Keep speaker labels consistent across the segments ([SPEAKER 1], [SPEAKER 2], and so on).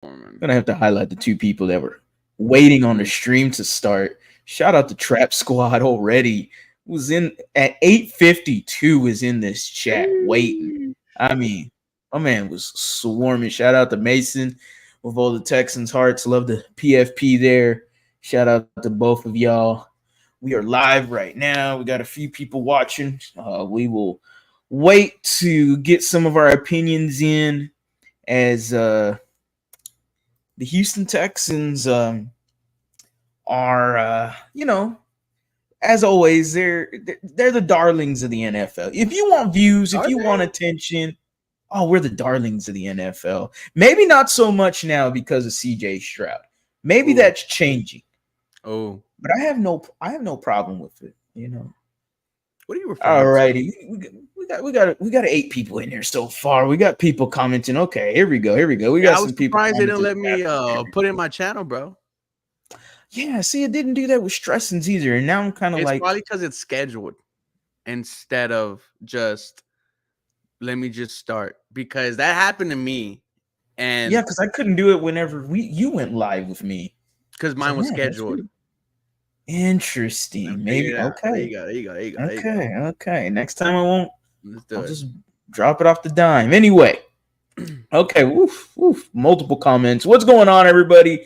[SPEAKER 1] Gonna have to highlight the two people that were waiting on the stream to start. Shout out to Trap Squad already. Was in at 8:52 is in this chat waiting. I mean, my man was swarming. Shout out to Mason with all the Texans hearts. Love the PFP there. Shout out to both of y'all. We are live right now. We got a few people watching. We will wait to get some of our opinions in as the Houston Texans are, as always, they're the darlings of the NFL. If you want views, if you want attention, we're the darlings of the NFL. Maybe not so much now because of CJ Stroud. Maybe that's changing.
[SPEAKER 2] Oh,
[SPEAKER 1] but I have no problem with it.
[SPEAKER 2] What are you referring
[SPEAKER 1] Alrighty, we got 8 people in here so far. We got people commenting. Okay, here we go. We got some people.
[SPEAKER 2] Surprised they didn't let me put in my channel, bro.
[SPEAKER 1] Yeah, see, it didn't do that with Stressins either, and now I'm kind of like.
[SPEAKER 2] It's probably because it's scheduled instead of just let me just start, because that happened to me, and
[SPEAKER 1] yeah, because I couldn't do it whenever you went live with me
[SPEAKER 2] because mine was scheduled.
[SPEAKER 1] Interesting. Maybe okay.
[SPEAKER 2] There you go.
[SPEAKER 1] Okay. Next time I won't. I'll just drop it off the dime. Anyway. Okay. Woof. Multiple comments. What's going on, everybody?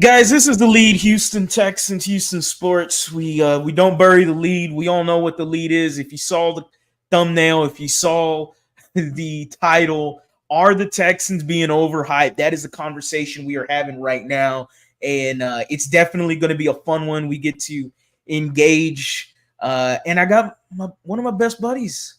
[SPEAKER 1] Guys, this is the lead. Houston Texans, Houston Sports. We don't bury the lead. We all know what the lead is. If you saw the thumbnail, if you saw the title, are the Texans being overhyped? That is the conversation we are having right now. And it's definitely going to be a fun one. We get to engage. And I got one of my best buddies.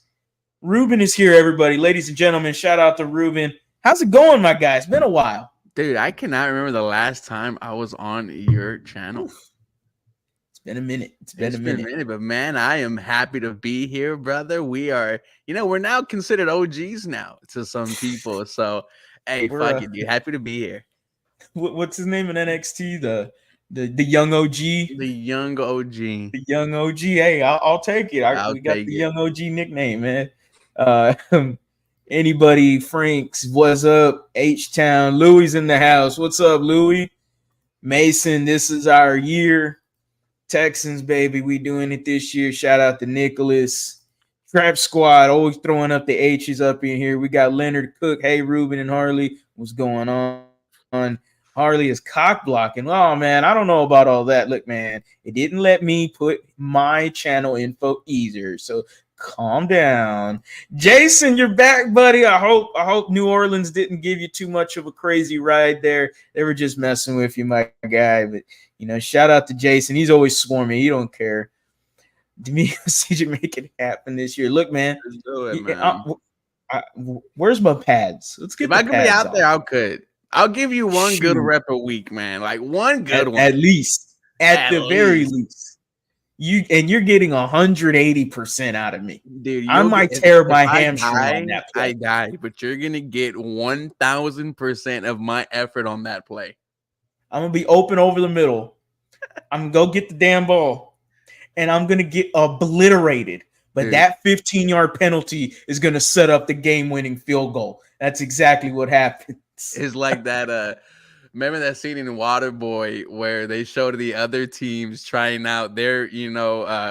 [SPEAKER 1] Ruben is here, everybody. Ladies and gentlemen, shout out to Ruben. How's it going, my guy? It's been a while.
[SPEAKER 2] Dude, I cannot remember the last time I was on your channel.
[SPEAKER 1] It's been a minute. It's been a minute.
[SPEAKER 2] But, man, I am happy to be here, brother. We are, we're now considered OGs now to some people. So, hey, fuck it, dude. Happy to be here.
[SPEAKER 1] What's his name in NXT? The young OG.
[SPEAKER 2] The young OG.
[SPEAKER 1] The young OG. Hey, I'll take it. We got the young OG nickname, man. Anybody? Franks, what's up? H-Town. Louis in the house. What's up, Louis? Mason, this is our year. Texans, baby. We doing it this year. Shout out to Nicholas. Trap Squad, always throwing up the H's up in here. We got Leonard Cook. Hey, Ruben and Harley. What's going on? Harley is cock blocking. Oh man, I don't know about all that. Look, man, it didn't let me put my channel info either. So calm down. Jason, you're back, buddy. I hope New Orleans didn't give you too much of a crazy ride there. They were just messing with you, my guy. But shout out to Jason. He's always swarming. He don't care. D'Amico CJ make it happen this year. Look, man.
[SPEAKER 2] Let's do it, man.
[SPEAKER 1] Where's my pads? Let's get.
[SPEAKER 2] If I could be out there, I could. I'll give you one good rep a week, man. Like one good one.
[SPEAKER 1] At least. At the very least. You're getting 180% out of me.
[SPEAKER 2] Dude,
[SPEAKER 1] I might tear my hamstring on that play.
[SPEAKER 2] I die, but you're gonna get 1,000% of my effort on that play.
[SPEAKER 1] I'm gonna be open over the middle. I'm gonna go get the damn ball, and I'm gonna get obliterated. But that 15-yard penalty is gonna set up the game-winning field goal. That's exactly what happened.
[SPEAKER 2] It's like that. Remember that scene in Waterboy where they showed the other teams trying out their,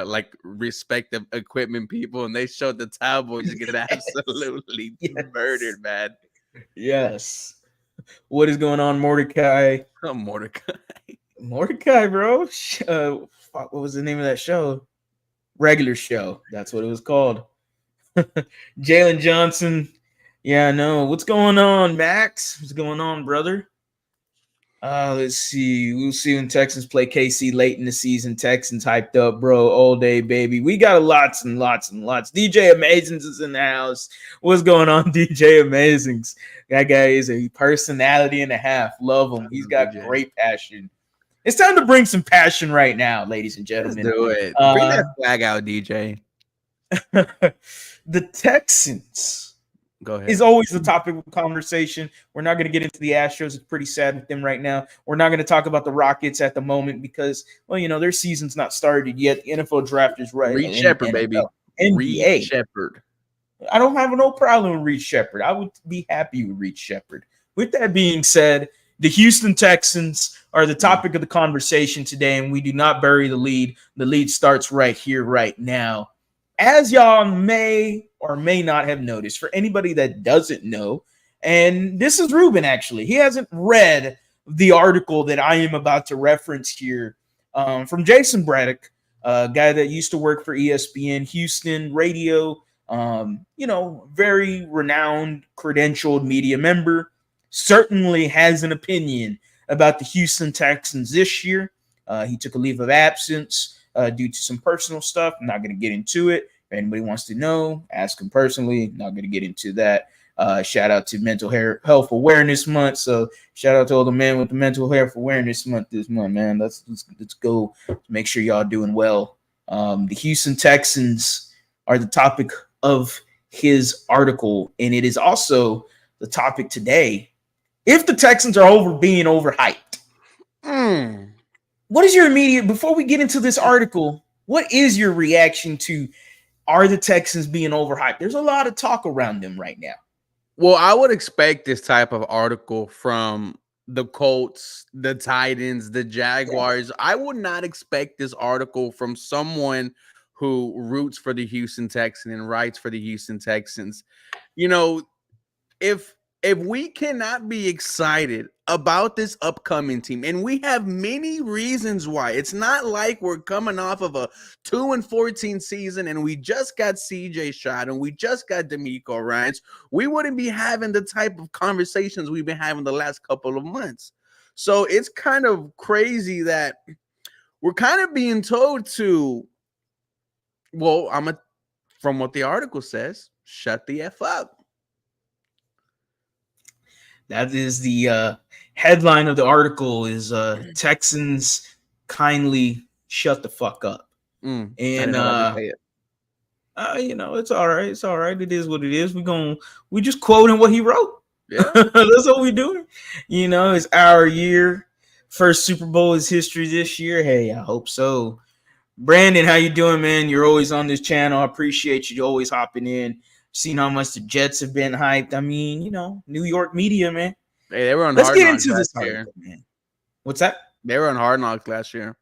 [SPEAKER 2] like respective equipment people, and they showed the Cowboys just get absolutely murdered, man.
[SPEAKER 1] Yes. What is going on, Mordecai?
[SPEAKER 2] Oh,
[SPEAKER 1] Mordecai, bro. What was the name of that show? Regular Show. That's what it was called. Jalen Johnson. Yeah, I know. What's going on, Max? What's going on, brother? Let's see. We'll see when Texans play KC late in the season. Texans hyped up, bro. All day, baby. We got lots and lots and lots. DJ Amazings is in the house. What's going on, DJ Amazings? That guy is a personality and a half. Love him. He's got great passion. It's time to bring some passion right now, ladies and gentlemen.
[SPEAKER 2] Let's do it. Bring that flag out, DJ.
[SPEAKER 1] The Texans.
[SPEAKER 2] Go ahead.
[SPEAKER 1] Is always the topic of conversation. We're not going to get into the Astros. It's pretty sad with them right now. We're not going to talk about the Rockets at the moment because, their season's not started yet. The NFL draft is right.
[SPEAKER 2] Reed Shepard, baby.
[SPEAKER 1] NBA.
[SPEAKER 2] Reed Shepard.
[SPEAKER 1] I don't have no problem with Reed Shepard. I would be happy with Reed Shepard. with that being said, the Houston Texans are the topic of the conversation today, and we do not bury the lead. The lead starts right here, right now. As y'all may or may not have noticed, for anybody that doesn't know, and this is Ruben actually, he hasn't read the article that I am about to reference here from Jason Braddock, a guy that used to work for ESPN Houston radio, very renowned, credentialed media member, certainly has an opinion about the Houston Texans this year. He took a leave of absence due to some personal stuff. I'm not going to get into it. If anybody wants to know, ask him personally. Not going to get into that. Shout out to Mental Health Awareness Month. So shout out to all the men with the Mental Health Awareness Month this month, man. Let's go make sure y'all doing well. The Houston Texans are the topic of his article, and it is also the topic today. If the Texans are being overhyped, what is your immediate, before we get into this article, what is your reaction to, are the Texans being overhyped? There's a lot of talk around them right now.
[SPEAKER 2] Well, I would expect this type of article from the Colts, the Titans, the Jaguars. I would not expect this article from someone who roots for the Houston Texans and writes for the Houston Texans. If we cannot be excited about this upcoming team, and we have many reasons why, it's not like we're coming off of a 2-14 season and we just got CJ Stroud and we just got D'Amico Ryans, we wouldn't be having the type of conversations we've been having the last couple of months. So it's kind of crazy that we're kind of being told to, from what the article says, shut the F up.
[SPEAKER 1] That is the headline of the article is Texans kindly shut the fuck up. And it's all right. It's all right. It is what it is. We just quoting what he wrote.
[SPEAKER 2] Yeah.
[SPEAKER 1] That's what we doing. It's our year. First Super Bowl is history this year. Hey, I hope so. Brandon, how you doing, man? You're always on this channel. I appreciate you always hopping in. Seen how much the Jets have been hyped. I mean, New York media, man.
[SPEAKER 2] Hey, they were on
[SPEAKER 1] Let's
[SPEAKER 2] Hard
[SPEAKER 1] get
[SPEAKER 2] Knocks
[SPEAKER 1] into this
[SPEAKER 2] last year.
[SPEAKER 1] article, man. What's that?
[SPEAKER 2] They were on Hard Knocks last year.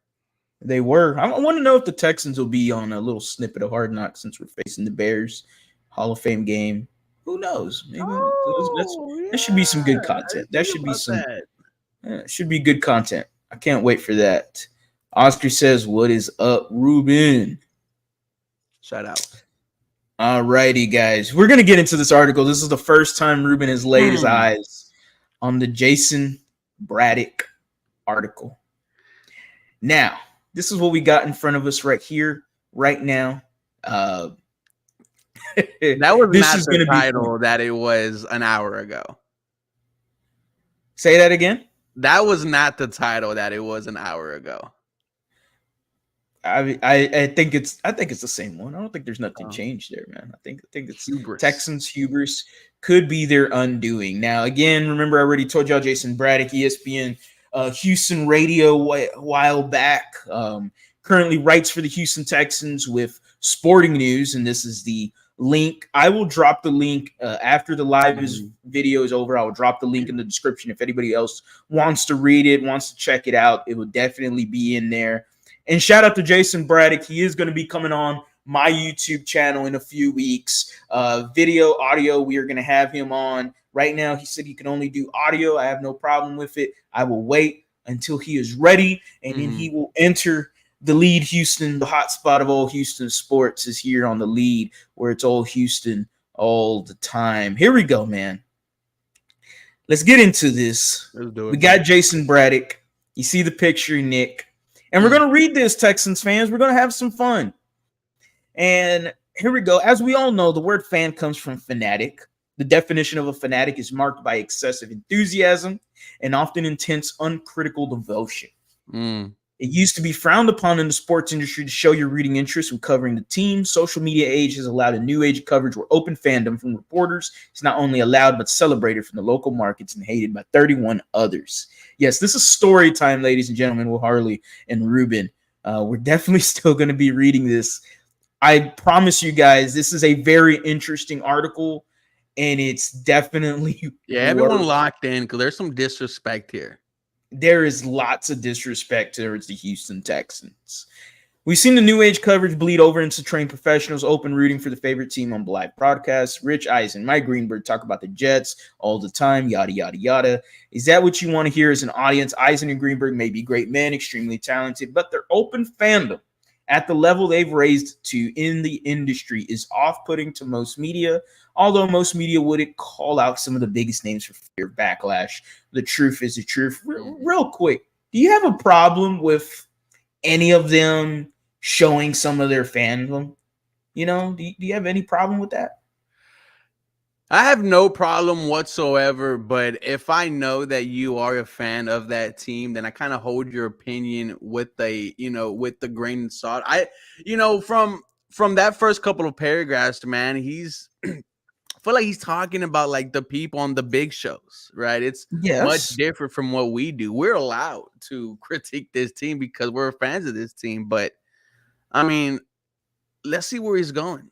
[SPEAKER 1] They were. I want to know if the Texans will be on a little snippet of Hard Knocks since we're facing the Bears. Hall of Fame game. Who knows? Maybe that should be some good content. That should be should be good content. I can't wait for that. Oscar says, "What is up, Ruben?"
[SPEAKER 2] Shout out.
[SPEAKER 1] All righty, guys. We're going to get into this article. This is the first time Ruben has laid his eyes on the Jason Braddock article. Now, this is what we got in front of us right here, right now.
[SPEAKER 2] That was not the title that it was an hour ago.
[SPEAKER 1] Say that again?
[SPEAKER 2] That was not the title that it was an hour ago.
[SPEAKER 1] I think it's the same one. I don't think there's nothing changed there, man. I think it's
[SPEAKER 2] hubris.
[SPEAKER 1] Texans hubris could be their undoing. Now, again, remember I already told y'all Jason Braddock, ESPN Houston radio a while back. Currently writes for the Houston Texans with Sporting News, and this is the link. I will drop the link after the live video is over. I will drop the link in the description if anybody else wants to read it, wants to check it out. It will definitely be in there. And shout out to Jason Braddock. He is going to be coming on my YouTube channel in a few weeks. Video, audio, we are going to have him on. Right now, he said he can only do audio. I have no problem with it. I will wait until he is ready, and then he will enter TheLead Houston. The hot spot of all Houston sports is here on TheLead, where it's all Houston all the time. Here we go, man. Let's get into this. We got Jason Braddock. You see the picture, Nick. And we're going to read this, Texans fans. We're going to have some fun. And here we go. As we all know, the word fan comes from fanatic. The definition of a fanatic is marked by excessive enthusiasm and often intense, uncritical devotion. It used to be frowned upon in the sports industry to show your rooting interest when covering the team. Social media age has allowed a new age of coverage where open fandom from reporters is not only allowed but celebrated from the local markets and hated by 31 others. Yes, this is story time, ladies and gentlemen, with Harley and Ruben. We're definitely still going to be reading this. I promise you guys, this is a very interesting article. and it's definitely
[SPEAKER 2] Yeah, everyone
[SPEAKER 1] worth.
[SPEAKER 2] locked in because there's some disrespect here.
[SPEAKER 1] There is lots of disrespect towards the Houston Texans. We've seen the new age coverage bleed over into trained professionals open rooting for the favorite team on live broadcasts. Rich Eisen, Mike Greenberg talk about the Jets all the time, yada, yada, yada. Is that what you want to hear as an audience? Eisen and Greenberg may be great men, extremely talented, but their open fandom at the level they've raised to in the industry is off-putting to most media, although most media wouldn't call out some of the biggest names for fear of backlash. The truth is the truth. Real quick, do you have a problem with any of them showing some of their fandom? Do you have any problem with that?
[SPEAKER 2] I have no problem whatsoever, but if I know that you are a fan of that team, then I kind of hold your opinion with with the grain of salt. From that first couple of paragraphs, man, I feel like he's talking about like the people on the big shows, right? It's much
[SPEAKER 1] Yes.
[SPEAKER 2] different from what we do. We're allowed to critique this team because we're fans of this team, but I mean, let's see where he's going.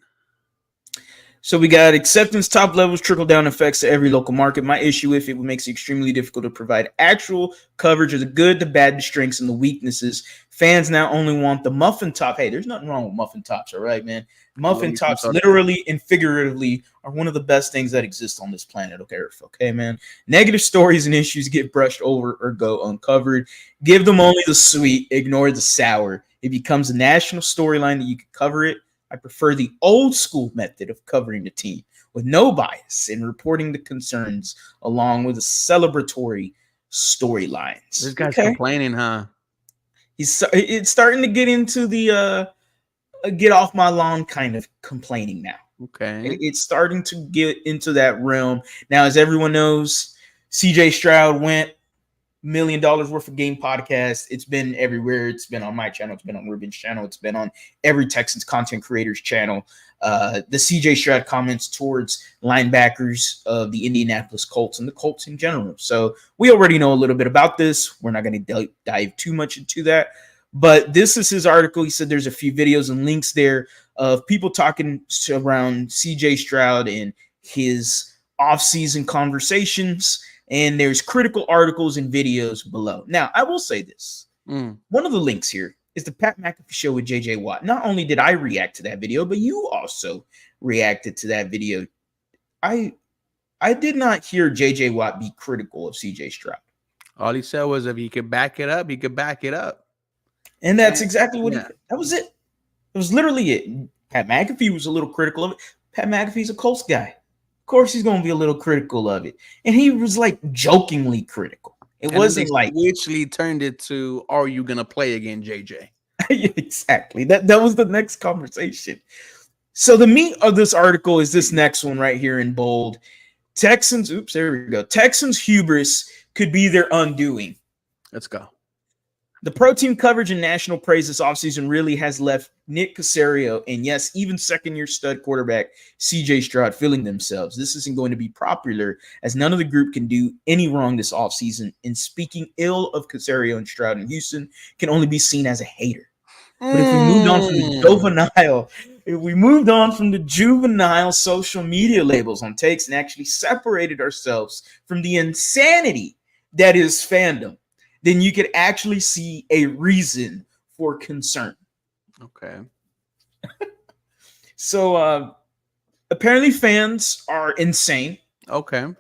[SPEAKER 1] So we got acceptance top levels, trickle down effects to every local market. My issue with it makes it extremely difficult to provide actual coverage of the good, the bad, the strengths, and the weaknesses. Fans now only want the muffin top. Hey, there's nothing wrong with muffin tops, all right, man. Muffin tops, literally and figuratively, are one of the best things that exist on this planet. Okay, man. Negative stories and issues get brushed over or go uncovered. Give them only the sweet, ignore the sour. It becomes a national storyline that you can cover it. I prefer the old school method of covering the team with no bias and reporting the concerns along with the celebratory storylines.
[SPEAKER 2] This guy's complaining, huh?
[SPEAKER 1] It's starting to get into the get off my lawn kind of complaining now.
[SPEAKER 2] Okay.
[SPEAKER 1] It's starting to get into that realm. Now, as everyone knows, CJ Stroud went $1 million worth of game podcast. It's been everywhere. It's been on my channel. It's been on Ruben's channel. It's been on every Texans content creator's channel. The CJ Stroud comments towards linebackers of the Indianapolis Colts and the Colts in general. So we already know a little bit about this. We're not going to dive too much into that. But this is his article. He said there's a few videos and links there of people talking around CJ Stroud and his offseason conversations. And there's critical articles and videos below. Now, I will say this. One of the links here is the Pat McAfee show with JJ Watt. Not only did I react to that video, but you also reacted to that video. I did not hear JJ Watt be critical of CJ Stroud.
[SPEAKER 2] All he said was if he could back it up, he could back it up.
[SPEAKER 1] And that's exactly what that was it. It was literally it. Pat McAfee was a little critical of it. Pat McAfee's a Colts guy. Of course he's going to be a little critical of it. And he was like jokingly critical. It wasn't like
[SPEAKER 2] whichly turned it to, are you going to play again, JJ?
[SPEAKER 1] Exactly. That was the next conversation. So the meat of this article is this next one right here in bold. Texans, there we go. Texans hubris could be their undoing.
[SPEAKER 2] Let's go.
[SPEAKER 1] The pro team coverage and national praise this offseason really has left Nick Caserio and, yes, even second-year stud quarterback CJ Stroud feeling themselves. This isn't going to be popular as none of the group can do any wrong this offseason, and speaking ill of Caserio and Stroud in Houston can only be seen as a hater. But if we moved on from the juvenile social media labels on takes and actually separated ourselves from the insanity that is fandom, then you could actually see a reason for concern.
[SPEAKER 2] Okay.
[SPEAKER 1] So apparently fans are insane.
[SPEAKER 2] Okay.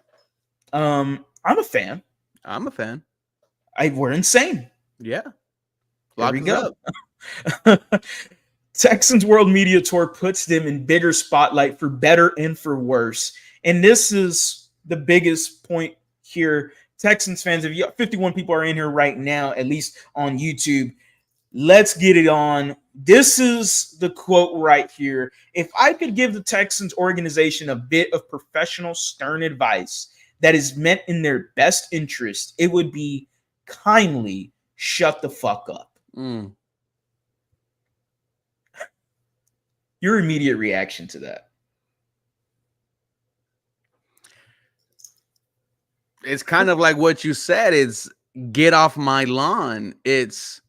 [SPEAKER 1] I'm a fan. We're insane.
[SPEAKER 2] Yeah.
[SPEAKER 1] There we go. Texans World Media Tour puts them in bigger spotlight for better and for worse. And this is the biggest point here. Texans fans, if you 51 people are in here right now, at least on YouTube, let's get it on. This is the quote right here. If I could give the Texans organization a bit of professional, stern advice that is meant in their best interest, it would be kindly shut the fuck up. Your immediate reaction to that?
[SPEAKER 2] It's kind of like what you said. It's get off my lawn. It's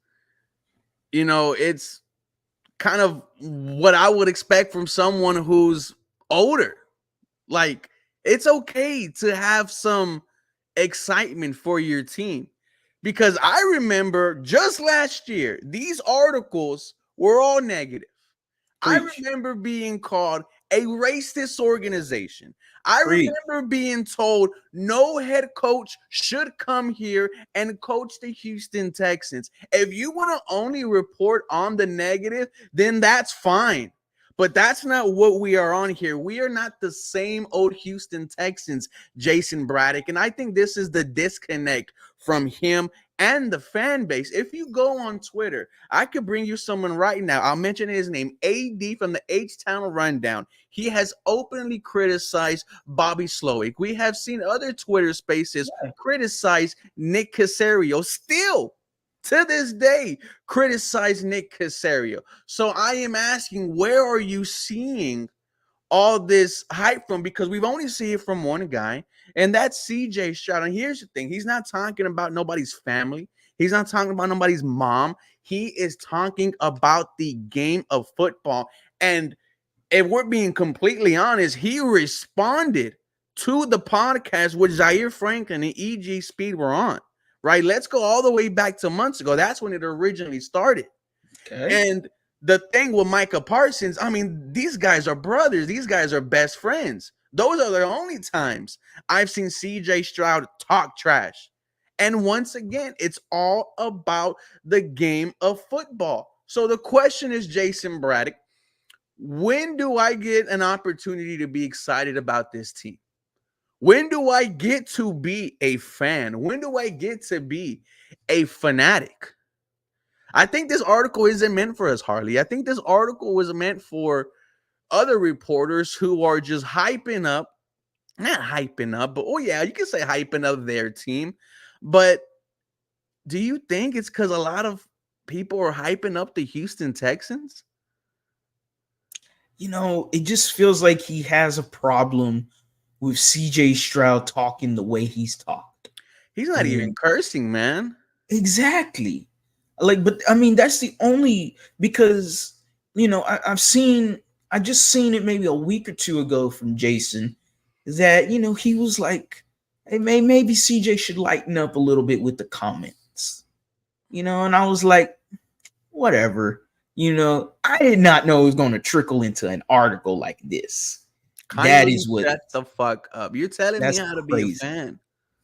[SPEAKER 2] kind of what I would expect from someone who's older. Like, It's okay to have some excitement for your team. Because I remember just last year, these articles were all negative. I
[SPEAKER 1] Preach,
[SPEAKER 2] remember being called a racist organization. I
[SPEAKER 1] preach.
[SPEAKER 2] remember being told no head coach should come here and coach the Houston Texans. If you want to only report on the negative, then that's fine. But that's not what we are on here. We are not the same old Houston Texans, Jason Braddock. And I think this is the disconnect from him and the fan base. If you go on Twitter, I could bring you someone right now. I'll mention his name, AD from the H-Town Rundown. He has openly criticized Bobby Slowick. We have seen other Twitter spaces criticize Nick Caserio. Still, to this day, criticize Nick Caserio. So I am asking, where are you seeing all this hype from? Because we've only seen it from one guy, and that's CJ Stroud. And here's the thing: he's not talking about nobody's family. He's not talking about nobody's mom. He is talking about the game of football. And if we're being completely honest, he responded to the podcast which Zaire Franklin and EG Speed were on. Right? Let's go all the way back to months ago. That's when it originally started.
[SPEAKER 1] Okay.
[SPEAKER 2] And the thing with Micah Parsons, I mean, these guys are brothers. These guys are best friends. Those are the only times I've seen CJ Stroud talk trash. And once again, it's all about the game of football. So the question is, Jason Braddock, when do I get an opportunity to be excited about this team? When do I get to be a fan? When do I get to be a fanatic? I think this article isn't meant for us, Harley. I think this article was meant for other reporters who are just hyping up, not hyping up, but oh yeah, you can say hyping up their team. But do you think it's because a lot of people are hyping up the Houston Texans?
[SPEAKER 1] It just feels like he has a problem with CJ Stroud talking the way he's talked.
[SPEAKER 2] He's not even cursing, man.
[SPEAKER 1] Exactly. But I mean, that's the only, because, I just seen it maybe a week or two ago from Jason that, he was like, hey, maybe CJ should lighten up a little bit with the comments, and I was like, whatever. I did not know it was going to trickle into an article like this. That is what.
[SPEAKER 2] Shut the fuck up. You're telling me
[SPEAKER 1] That's
[SPEAKER 2] how to be a
[SPEAKER 1] crazy.
[SPEAKER 2] fan.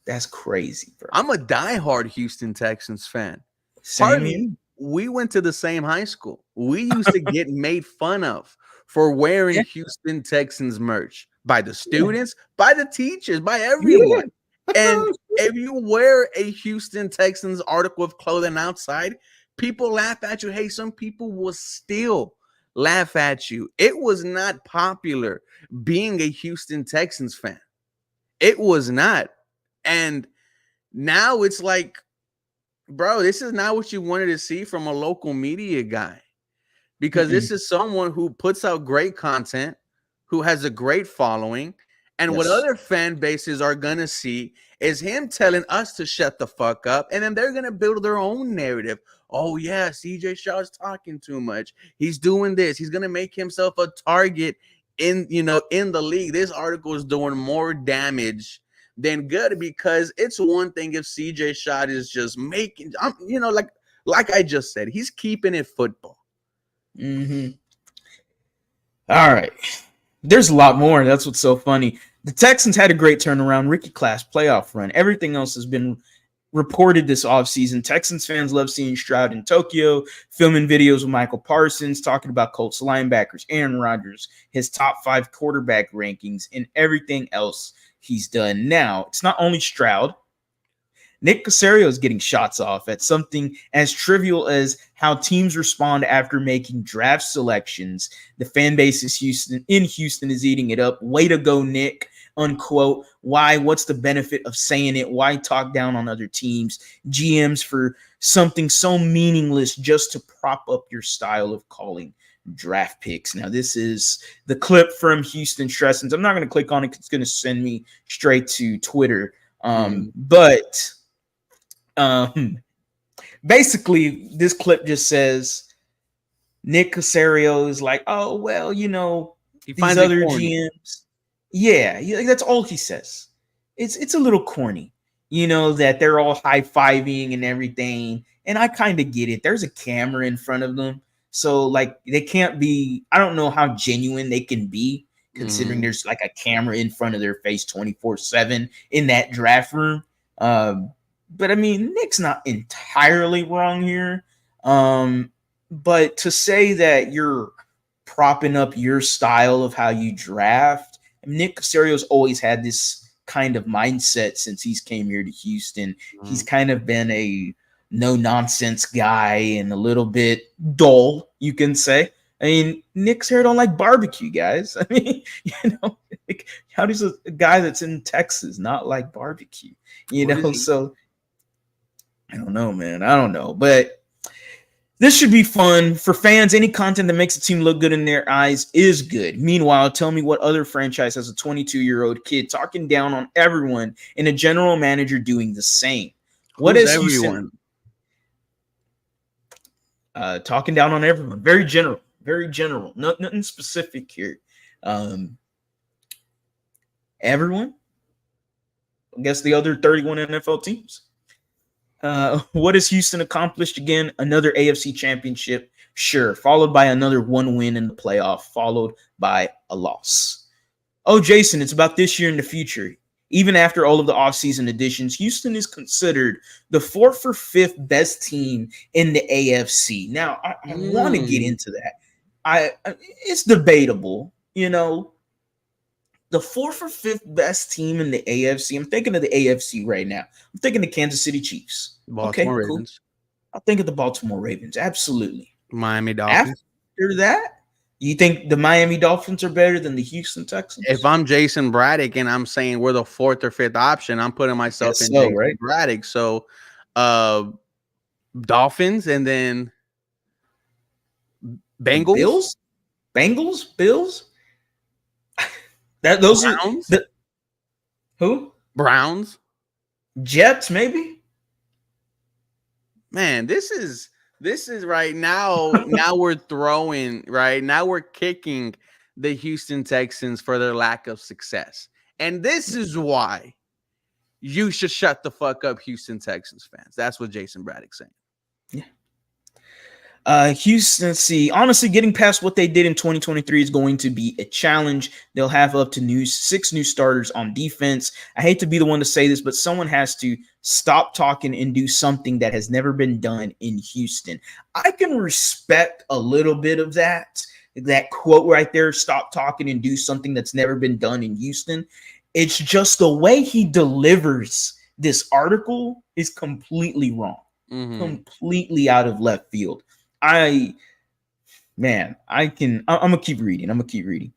[SPEAKER 1] That's crazy, bro.
[SPEAKER 2] I'm a diehard Houston Texans fan.
[SPEAKER 1] Same here.
[SPEAKER 2] We went to the same high school. We used to get made fun of for wearing Houston Texans merch by the students, by the teachers, by everyone. And if you wear a Houston Texans article of clothing outside, people laugh at you. Hey, some people will still laugh at you. It was not popular being a Houston Texans fan. It was not. And now it's like, bro, this is not what you wanted to see from a local media guy. Because this is someone who puts out great content, who has a great following. And what other fan bases are going to see is him telling us to shut the fuck up. And then they're going to build their own narrative. Oh, yeah, CJ Stroud's talking too much. He's doing this. He's going to make himself a target in the league. This article is doing more damage than good, because it's one thing if CJ Stroud is just making, like I just said, he's keeping it football.
[SPEAKER 1] All right. There's a lot more. That's what's so funny. The Texans had a great turnaround, rookie class, playoff run. Everything else has been reported this offseason. Texans fans love seeing Stroud in Tokyo, filming videos with Michael Parsons, talking about Colts linebackers, Aaron Rodgers, his top 5 quarterback rankings, and everything else he's done. Now, it's not only Stroud. Nick Caserio is getting shots off at something as trivial as how teams respond after making draft selections. The fan base in Houston is eating it up. Way to go, Nick, unquote. Why? What's the benefit of saying it? Why talk down on other teams, GMs, for something so meaningless just to prop up your style of calling draft picks? Now, this is the clip from Houston Texans. I'm not going to click on it because it's going to send me straight to Twitter. But basically, this clip just says Nick Caserio is like, oh, well, these other GMs, Yeah, like, that's all he says. It's a little corny, that they're all high-fiving and everything. And I kind of get it. There's a camera in front of them. So like they can't be, I don't know how genuine they can be considering
[SPEAKER 2] Mhm.
[SPEAKER 1] there's like a camera in front of their face 24/7 in that draft room. Um, but I mean, Nick's not entirely wrong here. But to say that you're propping up your style of how you draft, Nick Caserio's always had this kind of mindset since he's came here to Houston. He's
[SPEAKER 2] Mhm.
[SPEAKER 1] kind of been a no nonsense guy and a little bit dull, you can say. I mean, Nick Caserio don't like barbecue, guys. I mean, like, how does a guy that's in Texas not like barbecue?
[SPEAKER 2] What is he?
[SPEAKER 1] So I don't know, man. I don't know, but this should be fun for fans. Any content that makes a team look good in their eyes is good. Meanwhile, tell me what other franchise has a 22-year-old kid talking down on everyone and a general manager doing the same? What
[SPEAKER 2] Who's
[SPEAKER 1] is Houston
[SPEAKER 2] everyone?
[SPEAKER 1] talking down on everyone? Very general. Very general. Nothing specific here. Um, Everyone. I guess the other 31 NFL teams. What has Houston accomplished again? Another AFC championship, sure, followed by another one win in the playoff, followed by a loss. Oh, Jason, it's about this year and the future. Even after all of the offseason additions, Houston is considered the fourth or fifth best team in the AFC. Now, I want to get
[SPEAKER 2] Mm.
[SPEAKER 1] into that. It's debatable, the fourth or fifth best team in the AFC. I'm thinking of the AFC right now. I'm thinking the Kansas City Chiefs.
[SPEAKER 2] Baltimore
[SPEAKER 1] Okay, cool.
[SPEAKER 2] Ravens,
[SPEAKER 1] I'll think of the Baltimore Ravens. Absolutely.
[SPEAKER 2] Miami
[SPEAKER 1] After
[SPEAKER 2] Dolphins.
[SPEAKER 1] that, you think the Miami Dolphins are better than the Houston
[SPEAKER 2] If
[SPEAKER 1] Texans?
[SPEAKER 2] I'm Jason Braddock and I'm saying we're the fourth or fifth option, I'm putting myself
[SPEAKER 1] Guess
[SPEAKER 2] in
[SPEAKER 1] so,
[SPEAKER 2] Jason
[SPEAKER 1] right?
[SPEAKER 2] Braddock. So, uh, Dolphins and then
[SPEAKER 1] The
[SPEAKER 2] Bengals,
[SPEAKER 1] Bills? Bengals? Bills? That those are
[SPEAKER 2] Browns,
[SPEAKER 1] the who?
[SPEAKER 2] Browns.
[SPEAKER 1] Jets, maybe?
[SPEAKER 2] Man, this is right now. Now we're throwing right now. We're kicking the Houston Texans for their lack of success, and this is why you should shut the fuck up, Houston Texans fans. That's what Jason Braddock's saying.
[SPEAKER 1] Yeah. Houston, see, honestly, getting past what they did in 2023 is going to be a challenge. They'll have up to 6 new starters on defense. I hate to be the one to say this, but someone has to stop talking and do something that has never been done in Houston. I can respect a little bit of that quote right there, stop talking and do something that's never been done in Houston. It's just the way he delivers this article is completely wrong,
[SPEAKER 2] Mm-hmm.
[SPEAKER 1] completely out of left field. I man, I'm gonna keep reading. I'm gonna keep reading.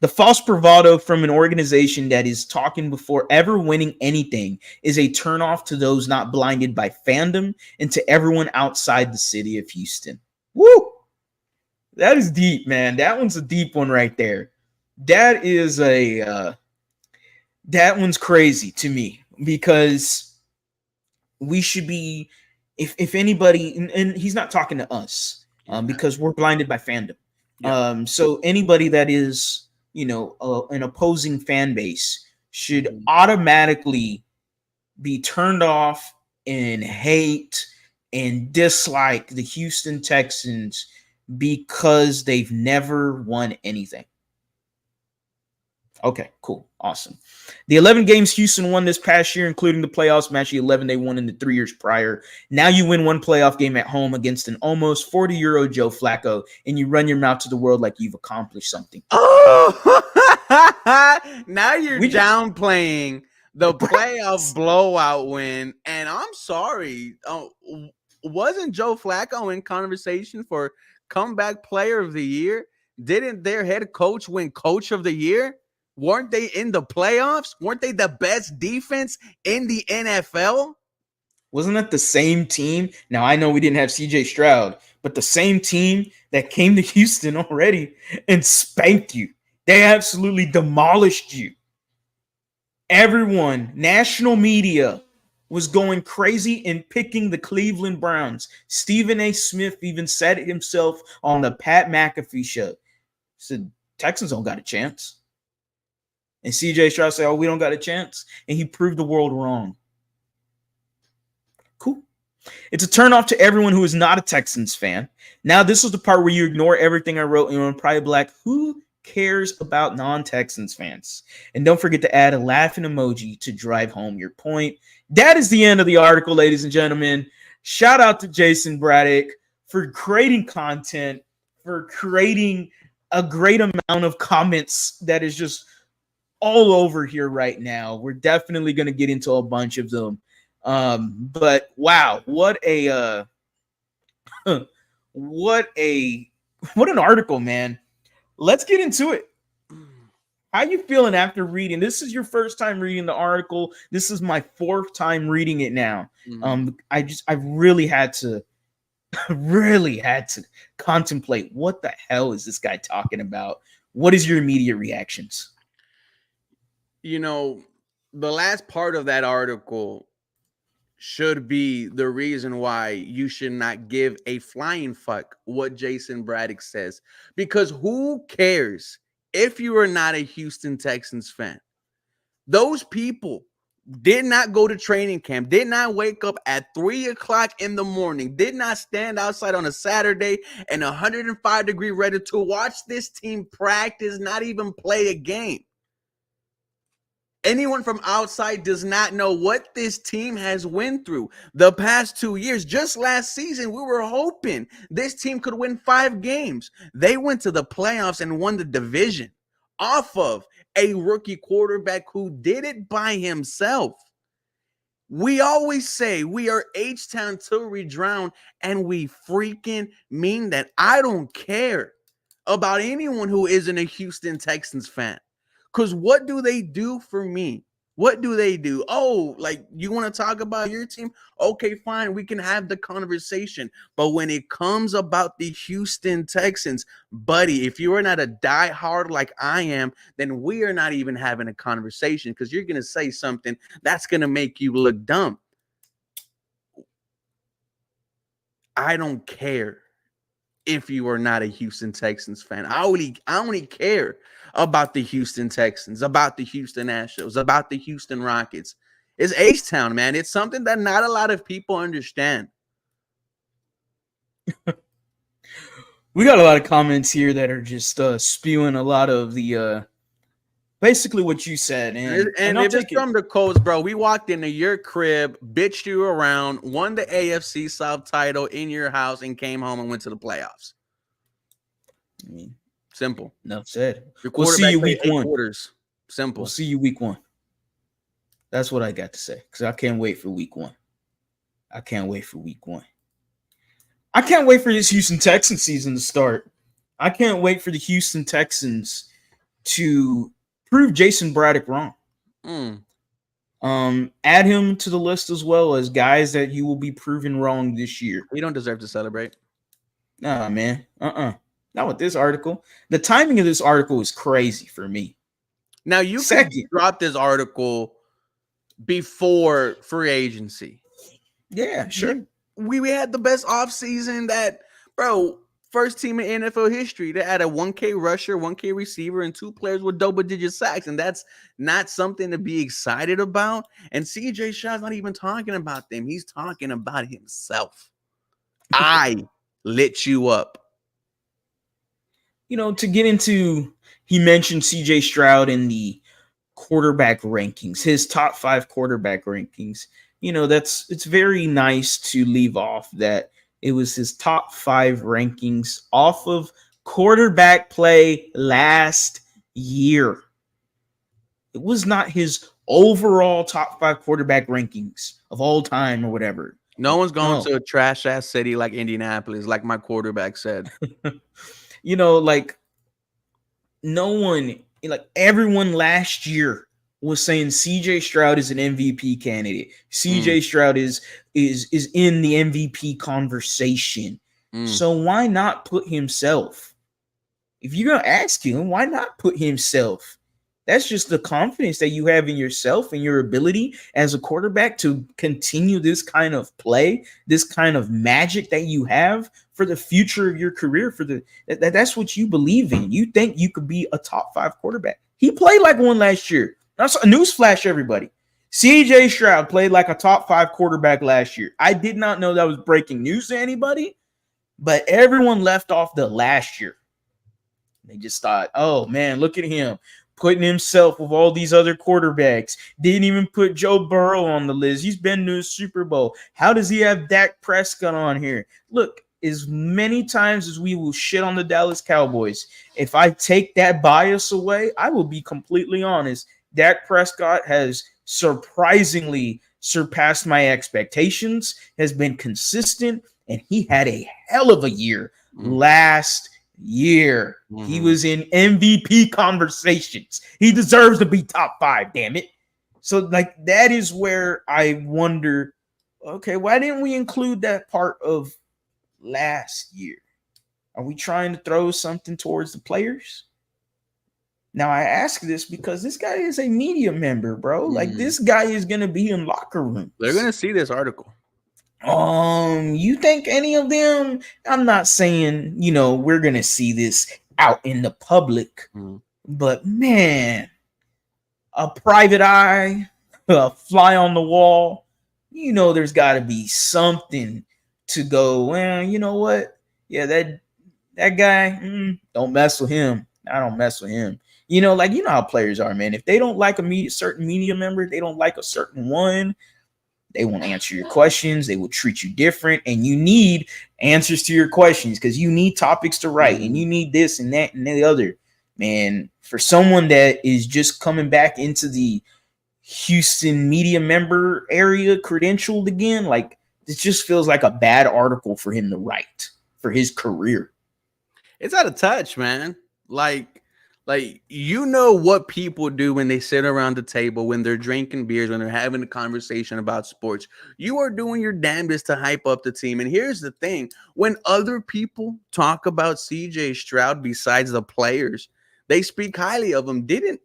[SPEAKER 1] The false bravado from an organization that is talking before ever winning anything is a turnoff to those not blinded by fandom and to everyone outside the city of Houston. Woo! That is deep, man. That one's a deep one right there. That is that one's crazy to me because we should be, if anybody, and he's not talking to us,
[SPEAKER 2] Yeah.
[SPEAKER 1] because we're blinded by fandom.
[SPEAKER 2] Yeah.
[SPEAKER 1] So anybody that is, an opposing fan base should
[SPEAKER 2] Mhm.
[SPEAKER 1] automatically be turned off and hate and dislike the Houston Texans because they've never won anything. Okay, cool. Awesome. The 11 games Houston won this past year, including the playoffs, match the 11 they won in the 3 years prior. Now you win one playoff game at home against an almost 40-year-old Joe Flacco, and you run your mouth to the world like you've accomplished something.
[SPEAKER 2] Oh, now you're
[SPEAKER 1] We just
[SPEAKER 2] downplaying the playoff
[SPEAKER 1] practice.
[SPEAKER 2] blowout win. And I'm sorry. Wasn't Joe Flacco in conversation for comeback player of the year? Didn't their head coach win coach of the year? Weren't they in the playoffs? Weren't they the best defense in the NFL?
[SPEAKER 1] Wasn't that the same team? Now, I know we didn't have CJ Stroud, but the same team that came to Houston already and spanked you. They absolutely demolished you. Everyone, national media, was going crazy and picking the Cleveland Browns. Stephen A. Smith even said it himself on the Pat McAfee show. He said, Texans don't got a chance. And CJ Stroud said, "Oh, we don't got a chance," and he proved the world wrong. Cool. It's a turnoff to everyone who is not a Texans fan. Now, this is the part where you ignore everything I wrote and you're probably black. Who cares about non-Texans fans? And don't forget to add a laughing emoji to drive home your point. That is the end of the article, ladies and gentlemen. Shout out to Jason Braddock for creating content, for creating a great amount of comments that is just all over here right now. We're definitely going to get into a bunch of them. But wow, what an article, man. Let's get into it. How you feeling after reading? This is your first time reading the article. This is my fourth time reading it now. I really had to contemplate what the hell is this guy talking about? What is your immediate reactions?
[SPEAKER 2] You know, the last part of that article should be the reason why you should not give a flying fuck what Jason Braddock says. Because who cares if you are not a Houston Texans fan? Those people did not go to training camp, did not wake up at 3 o'clock in the morning, did not stand outside on a Saturday and 105-degree weather to watch this team practice, not even play a game. Anyone from outside does not know what this team has went through the past 2 years. Just last season, we were hoping this team could win 5 games. They went to the playoffs and won the division off of a rookie quarterback who did it by himself. We always say we are H-Town till we drown, and we freaking mean that. I don't care about anyone who isn't a Houston Texans fan. Because what do they do for me? What do they do? Oh, like, you want to talk about your team? Okay, fine. We can have the conversation. But when it comes about the Houston Texans, buddy, if you are not a diehard like I am, then we are not even having a conversation, because you're going to say something that's going to make you look dumb. I don't care if you are not a Houston Texans fan. I only care about the Houston Texans, about the Houston Astros, about the Houston Rockets. It's H-Town, man. It's something that not a lot of people understand.
[SPEAKER 1] We got a lot of comments here that are just spewing a lot of the basically what you said. And
[SPEAKER 2] if it's from the coast, bro, we walked into your crib, bitched you around, won the AFC South title in your house, and came home and went to the playoffs.
[SPEAKER 1] I mean,
[SPEAKER 2] simple.
[SPEAKER 1] Enough said.
[SPEAKER 2] We'll see you week 1. Quarters. Simple.
[SPEAKER 1] We'll see you week 1. That's what I got to say, because I can't wait for week 1. I can't wait for week 1. I can't wait for this Houston Texans season to start. I can't wait for the Houston Texans to prove Jason Braddock wrong. Add him to the list as well as guys that you will be proven wrong this year.
[SPEAKER 2] You don't deserve to celebrate.
[SPEAKER 1] Nah, man. Not with this article. The timing of this article is crazy for me.
[SPEAKER 2] Now, you could drop this article before free agency.
[SPEAKER 1] Yeah, sure.
[SPEAKER 2] We had the best offseason that, bro, first team in NFL history to add a 1K rusher, 1K receiver, and 2 players with double-digit sacks. And that's not something to be excited about. And CJ Stroud's not even talking about them. He's talking about himself. I lit you up.
[SPEAKER 1] You know, to get into, he mentioned CJ Stroud in the quarterback rankings, his top 5 quarterback rankings. You know, it's very nice to leave off that it was his top 5 rankings off of quarterback play last year. It was not his overall top 5 quarterback rankings of all time or whatever.
[SPEAKER 2] No one's going to a trash ass city like Indianapolis, like my quarterback said.
[SPEAKER 1] You know, like everyone last year was saying CJ Stroud is an MVP candidate. CJ Stroud is in the MVP conversation. So why not put himself? If you're going to ask him, why not put himself? That's just the confidence that you have in yourself and your ability as a quarterback to continue this kind of play, this kind of magic that you have for the future of your career. That's what you believe in. You think you could be a top 5 quarterback. He played like one last year. That's a newsflash, everybody. CJ Stroud played like a top 5 quarterback last year. I did not know that was breaking news to anybody, but everyone left off the last year. They just thought, oh man, look at him putting himself with all these other quarterbacks. Didn't even put Joe Burrow on the list. He's been to a Super Bowl. How does he have Dak Prescott on here? Look, as many times as we will shit on the Dallas Cowboys, if I take that bias away, I will be completely honest. Dak Prescott has surprisingly surpassed my expectations, has been consistent, and he had a hell of a year last year. He was in MVP conversations. He deserves to be top 5, damn it. So, like, that is where I wonder, okay, why didn't we include that part of last year? Are we trying to throw something towards the players? Now, I ask this because this guy is a media member, bro. Like, this guy is going to be in locker rooms.
[SPEAKER 2] They're going to see this article.
[SPEAKER 1] You think any of them? I'm not saying, we're going to see this out in the public, but man, a private eye, a fly on the wall, there's got to be something to go, well, you know what? Yeah, that guy, don't mess with him. I don't mess with him. How players are, man. If they don't like a certain media member, they don't like a certain one, they won't answer your questions. They will treat you different. And you need answers to your questions because you need topics to write and you need this and that and the other. Man, for someone that is just coming back into the Houston media member area credentialed again, like, this just feels like a bad article for him to write for his career.
[SPEAKER 2] It's out of touch, man. Like what people do when they sit around the table, when they're drinking beers, when they're having a conversation about sports. You are doing your damnedest to hype up the team. And here's the thing. When other people talk about CJ Stroud besides the players, they speak highly of him. Didn't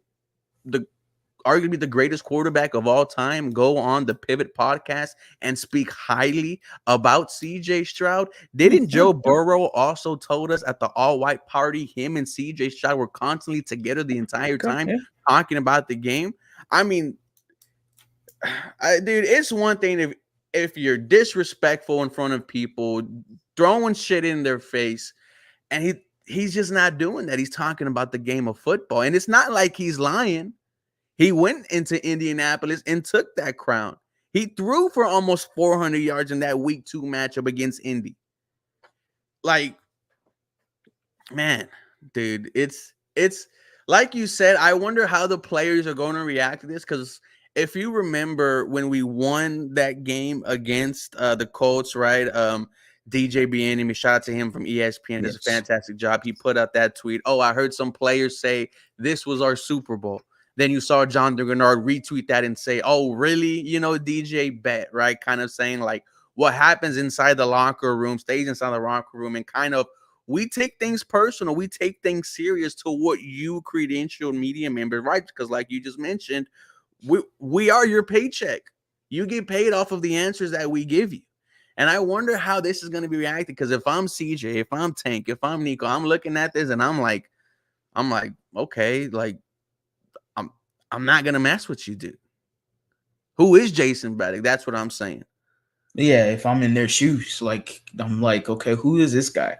[SPEAKER 2] arguably the greatest quarterback of all time go on the Pivot podcast and speak highly about CJ Stroud? Didn't Joe Burrow also told us at the all-white party him and CJ Stroud were constantly together the entire time talking about the game? I mean, dude, it's one thing if you're disrespectful in front of people, throwing shit in their face, and he's just not doing that. He's talking about the game of football, and it's not like he's lying. He went into Indianapolis and took that crown. He threw for almost 400 yards in that week 2 matchup against Indy. Like, man, dude, it's like you said, I wonder how the players are going to react to this, because if you remember when we won that game against the Colts, right? DJ Bieniemy, shout out to him from ESPN, does a fantastic job. He put out that tweet. Oh, I heard some players say this was our Super Bowl. Then you saw John DeGennard retweet that and say, oh, really? DJ bet, right? Kind of saying like what happens inside the locker room stays inside the locker room, and kind of we take things personal. We take things serious to what you credentialed media member, right? Because like you just mentioned, we are your paycheck. You get paid off of the answers that we give you. And I wonder how this is going to be reacted, because if I'm CJ, if I'm Tank, if I'm Nico, I'm looking at this and I'm like, okay, like, I'm not going to mess with you, dude. Who is Jason Braddock? That's what I'm saying.
[SPEAKER 1] Yeah, if I'm in their shoes, like, I'm like, okay, who is this guy?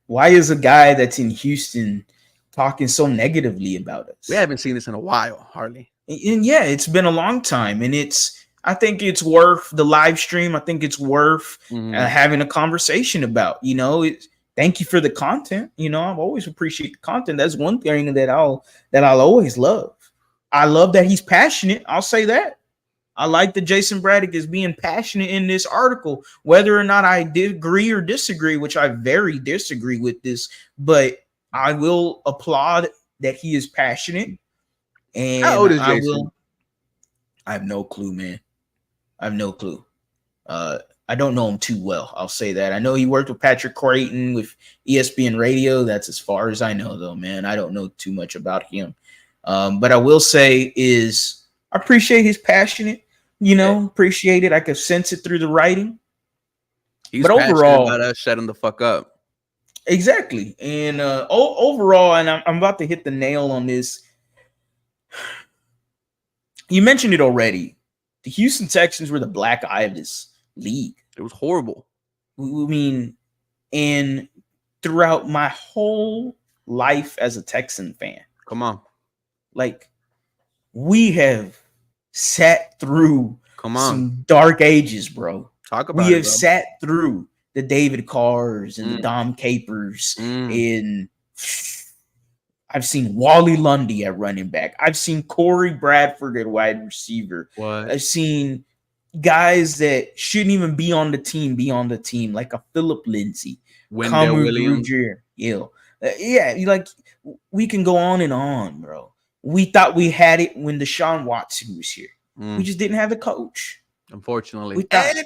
[SPEAKER 1] Why is a guy that's in Houston talking so negatively about us?
[SPEAKER 2] We haven't seen this in a while, hardly.
[SPEAKER 1] And yeah, it's been a long time. And I think it's worth the live stream. I think it's worth having a conversation about, thank you for the content. I've always appreciate the content. That's one thing that I'll always love. I love that he's passionate. I'll say that. I like that Jason Braddock is being passionate in this article, whether or not I did agree or disagree, which I very disagree with this, but I will applaud that he is passionate. And
[SPEAKER 2] how old is Jason?
[SPEAKER 1] I have no clue, man. I have no clue. I don't know him too well. I'll say that. I know he worked with Patrick Creighton with ESPN Radio. That's as far as I know, though, man. I don't know too much about him. But I will say is I appreciate his passionate, appreciate it. I could sense it through the writing.
[SPEAKER 2] He's overall about us shutting the fuck up.
[SPEAKER 1] Exactly. And overall, and I'm about to hit the nail on this. You mentioned it already. The Houston Texans were the black eye of this league.
[SPEAKER 2] It was horrible.
[SPEAKER 1] I mean, and throughout my whole life as a Texan fan,
[SPEAKER 2] Come on.
[SPEAKER 1] like, we have sat through
[SPEAKER 2] Come on.
[SPEAKER 1] some dark ages, bro.
[SPEAKER 2] Talk about
[SPEAKER 1] We
[SPEAKER 2] it,
[SPEAKER 1] have
[SPEAKER 2] bro.
[SPEAKER 1] sat through the David Carrs and the Dom Capers, and I've seen Wally Lundy at running back. I've seen Corey Bradford at wide receiver.
[SPEAKER 2] What?
[SPEAKER 1] I've seen guys that shouldn't even be on the team, like a Philip Lindsay,
[SPEAKER 2] Wendell Williams.
[SPEAKER 1] Yeah, like, we can go on and on, bro. We thought we had it when Deshaun Watson was here. We just didn't have the coach.
[SPEAKER 2] Unfortunately. And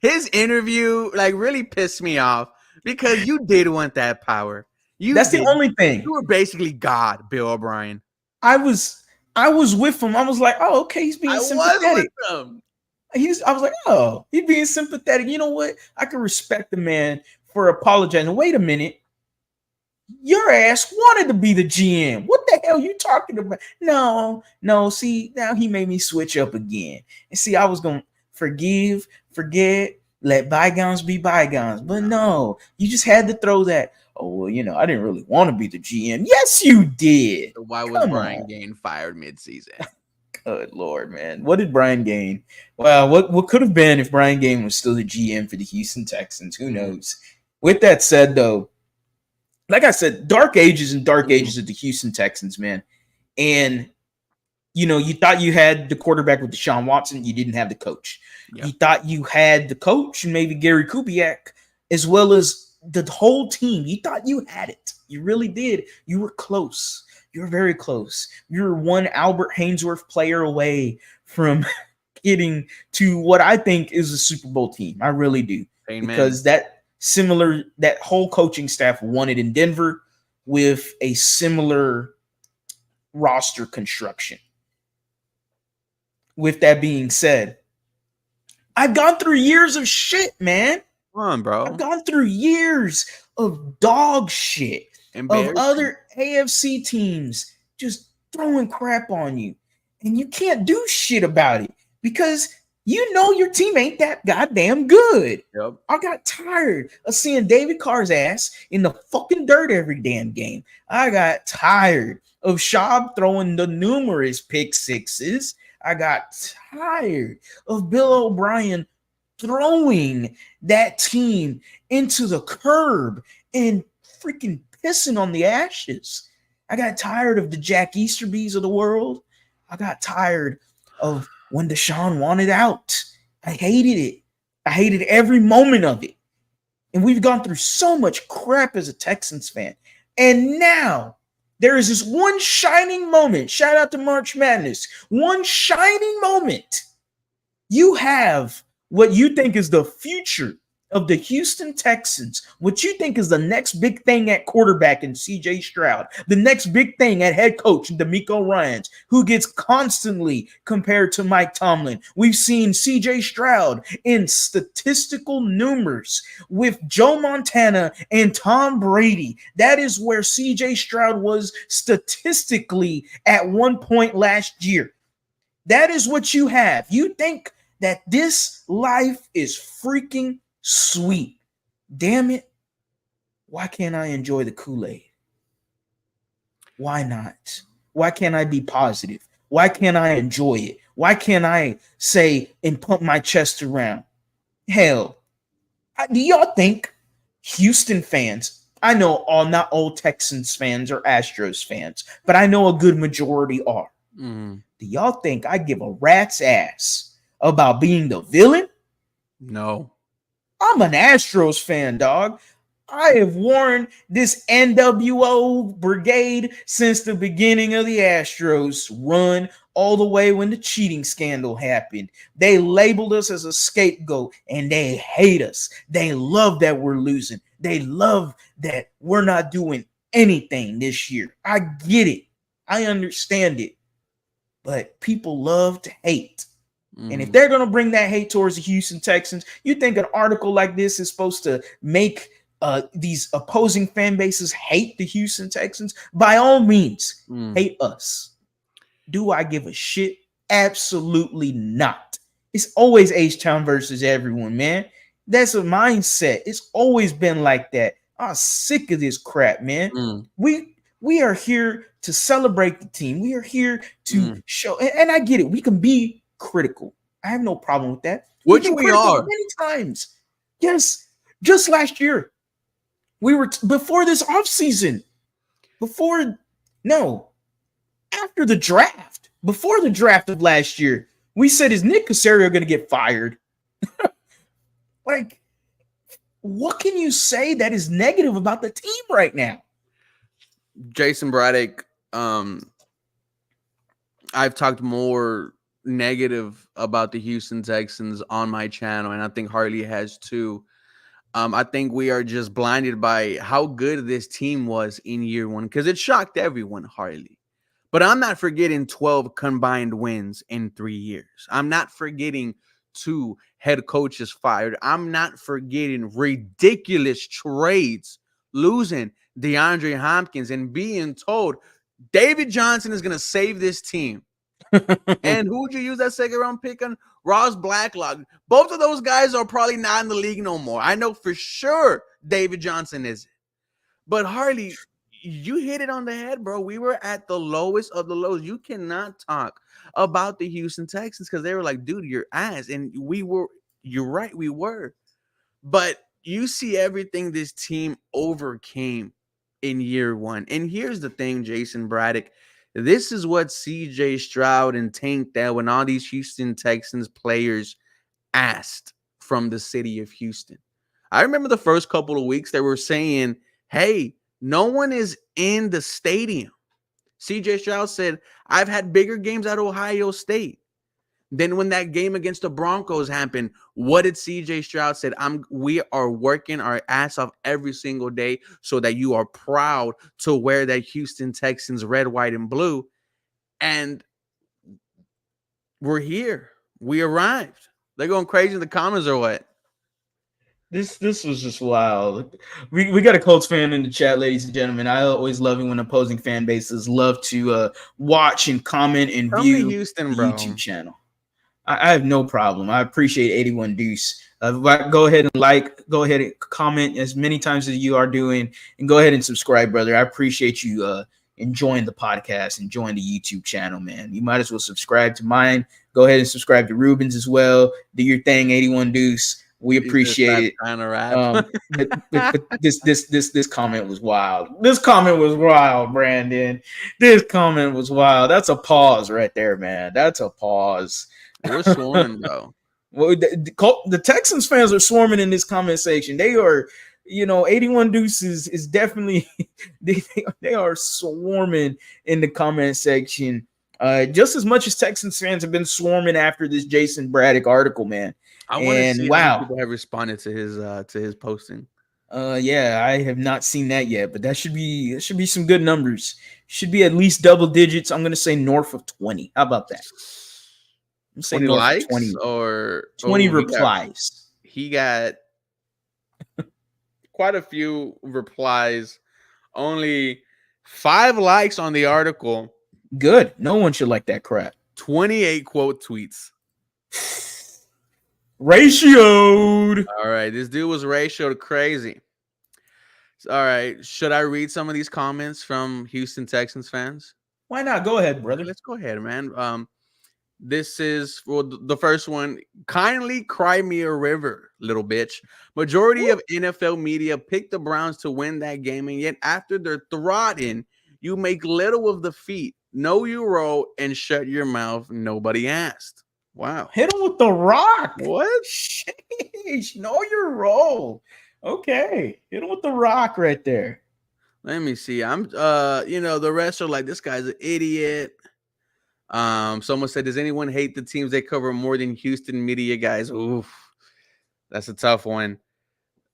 [SPEAKER 2] his interview like really pissed me off because you did want that power.
[SPEAKER 1] That's the only thing.
[SPEAKER 2] You were basically God, Bill O'Brien.
[SPEAKER 1] I was with him. I was like, oh, okay, he's being sympathetic.
[SPEAKER 2] Was with him.
[SPEAKER 1] I was like, oh, he's being sympathetic. You know what? I can respect the man for apologizing. Wait a minute. Your ass wanted to be the GM. What the hell are you talking about? No. See, now he made me switch up again. And see, I was going to forgive, forget, let bygones be bygones. But no, you just had to throw that. Oh, well, I didn't really want to be the GM. Yes, you did.
[SPEAKER 2] So why was Brian Gaine fired midseason?
[SPEAKER 1] Good Lord, man. What did Brian Gaine? Well, what could have been if Brian Gaine was still the GM for the Houston Texans? Who knows? With that said, though, like I said, dark ages of the Houston Texans, man. And, you thought you had the quarterback with Deshaun Watson. You didn't have the coach. Yeah. You thought you had the coach and maybe Gary Kubiak, as well as the whole team. You thought you had it. You really did. You were close. You were very close. You were one Albert Hainsworth player away from getting to what I think is a Super Bowl team. I really do. Amen. Because that whole coaching staff won it in Denver with a similar roster construction. With that being said, I've gone through years of shit, man.
[SPEAKER 2] Come on, bro.
[SPEAKER 1] I've gone through years of dog shit, of other AFC teams just throwing crap on you. And you can't do shit about it because your team ain't that goddamn good.
[SPEAKER 2] Yep.
[SPEAKER 1] I got tired of seeing David Carr's ass in the fucking dirt every damn game. I got tired of Schaub throwing the numerous pick sixes. I got tired of Bill O'Brien throwing that team into the curb and freaking pissing on the ashes. I got tired of the Jack Easterbys of the world. I got tired of when Deshaun wanted out. I hated it. I hated every moment of it. And we've gone through so much crap as a Texans fan. And now there is this one shining moment. Shout out to March Madness. One shining moment. You have what you think is the future of the Houston Texans, what you think is the next big thing at quarterback in CJ Stroud, the next big thing at head coach in DeMeco Ryans, who gets constantly compared to Mike Tomlin. We've seen CJ Stroud in statistical numbers with Joe Montana and Tom Brady. That is where CJ Stroud was statistically at one point last year. That is what you have. You think that this life is freaking sweet. Damn it. Why can't I enjoy the Kool-Aid? Why not? Why can't I be positive? Why can't I enjoy it? Why can't I say and pump my chest around? Hell, do y'all think Houston fans, I know not all Texans fans or Astros fans, but I know a good majority are. Do y'all think I give a rat's ass about being the villain?
[SPEAKER 2] No.
[SPEAKER 1] I'm an Astros fan, dog. I have worn this NWO brigade since the beginning of the Astros run, all the way when the cheating scandal happened. They labeled us as a scapegoat, and they hate us. They love that we're losing. They love that we're not doing anything this year. I get it. I understand it. But people love to hate. And if they're going to bring that hate towards the Houston Texans, you think an article like this is supposed to make these opposing fan bases hate the Houston Texans, by all means,
[SPEAKER 2] Mm.
[SPEAKER 1] hate us. Do I give a shit? Absolutely not. It's always H-Town versus everyone, man. That's a mindset. It's always been like that. I'm sick of this crap, man.
[SPEAKER 2] Mm.
[SPEAKER 1] We are here to celebrate the team. We are here to
[SPEAKER 2] Mm.
[SPEAKER 1] show, and I get it. We can be critical. I have no problem with that. We've
[SPEAKER 2] Which
[SPEAKER 1] been
[SPEAKER 2] we
[SPEAKER 1] critical
[SPEAKER 2] are.
[SPEAKER 1] many times. Yes, just last year, we were before this offseason, before no, after the draft, before the draft of last year, we said, is Nick Caserio going to get fired? Like, what can you say that is negative about the team right now?
[SPEAKER 2] Jason Braddock, I've talked more negative about the Houston Texans on my channel, and I think Harley has too. I think we are just blinded by how good this team was in year one because it shocked everyone, Harley. But I'm not forgetting 12 combined wins in 3 years. I'm not forgetting 2 head coaches fired. I'm not forgetting ridiculous trades, losing DeAndre Hopkins and being told David Johnson is going to save this team. And who would you use that second round pick on? Ross Blacklock. Both of those guys are probably not in the league no more. I know for sure David Johnson isn't. But Harley, you hit it on the head, bro. We were at the lowest of the lows. You cannot talk about the Houston Texans because they were like, dude, you're ass. And you're right, we were. But you see everything this team overcame in year one. And here's the thing, Jason Braddock. This is what CJ Stroud and Tank Dell and all these Houston Texans players asked from the city of Houston. I remember the first couple of weeks they were saying, hey, no one is in the stadium. CJ Stroud said, I've had bigger games at Ohio State. Then when that game against the Broncos happened, what did CJ Stroud said? We are working our ass off every single day so that you are proud to wear that Houston Texans red, white, and blue. And we're here. We arrived. They're going crazy in the comments or what?
[SPEAKER 1] This was just wild. We got a Colts fan in the chat, ladies and gentlemen. I always love it when opposing fan bases love to watch and comment and
[SPEAKER 2] Come to
[SPEAKER 1] view
[SPEAKER 2] Houston,
[SPEAKER 1] the
[SPEAKER 2] bro.
[SPEAKER 1] YouTube channel. I have no problem. I appreciate 81 Deuce. Go ahead and go ahead and comment as many times as you are doing, and go ahead and subscribe, brother. I appreciate you enjoying the podcast, enjoying the YouTube channel, man. You might as well subscribe to mine. Go ahead and subscribe to Ruben's as well. Do your thing, 81 Deuce. We appreciate it.
[SPEAKER 2] Trying to rap.
[SPEAKER 1] But this comment was wild. This comment was wild, Brandon. This comment was wild. That's a pause right there, man. That's a pause.
[SPEAKER 2] We're swarming, bro.
[SPEAKER 1] Well, the Texans fans are swarming in this comment section. They are, 81 Deuces is definitely they are swarming in the comment section. Just as much as Texans fans have been swarming after this Jason Braddock article, man.
[SPEAKER 2] I want to see how
[SPEAKER 1] wow,
[SPEAKER 2] many people have responded to his posting.
[SPEAKER 1] Yeah, I have not seen that yet, but that should be some good numbers. Should be at least double digits. I'm gonna say north of 20. How about that? I'm saying
[SPEAKER 2] 20
[SPEAKER 1] north
[SPEAKER 2] likes
[SPEAKER 1] of 20
[SPEAKER 2] or
[SPEAKER 1] 20 replies.
[SPEAKER 2] He got quite a few replies. Only 5 likes on the article.
[SPEAKER 1] Good. No one should like that crap.
[SPEAKER 2] 28 quote tweets.
[SPEAKER 1] Ratioed.
[SPEAKER 2] All right, this dude was ratioed crazy. All right, should I read some of these comments from Houston Texans fans?
[SPEAKER 1] Why not? Go ahead, brother.
[SPEAKER 2] Let's go ahead, man. This is the first one. Kindly cry me a river, little bitch. Majority of NFL media picked the Browns to win that game, and yet after they're throtting, you make little of the feat. Know you roll and shut your mouth. Nobody asked. Wow.
[SPEAKER 1] Hit him with the rock.
[SPEAKER 2] What?
[SPEAKER 1] Sheesh. Know your role. Okay. Hit him with the rock right there.
[SPEAKER 2] Let me see. The rest are like, this guy's an idiot. Someone said, does anyone hate the teams they cover more than Houston media guys? Oof. That's a tough one.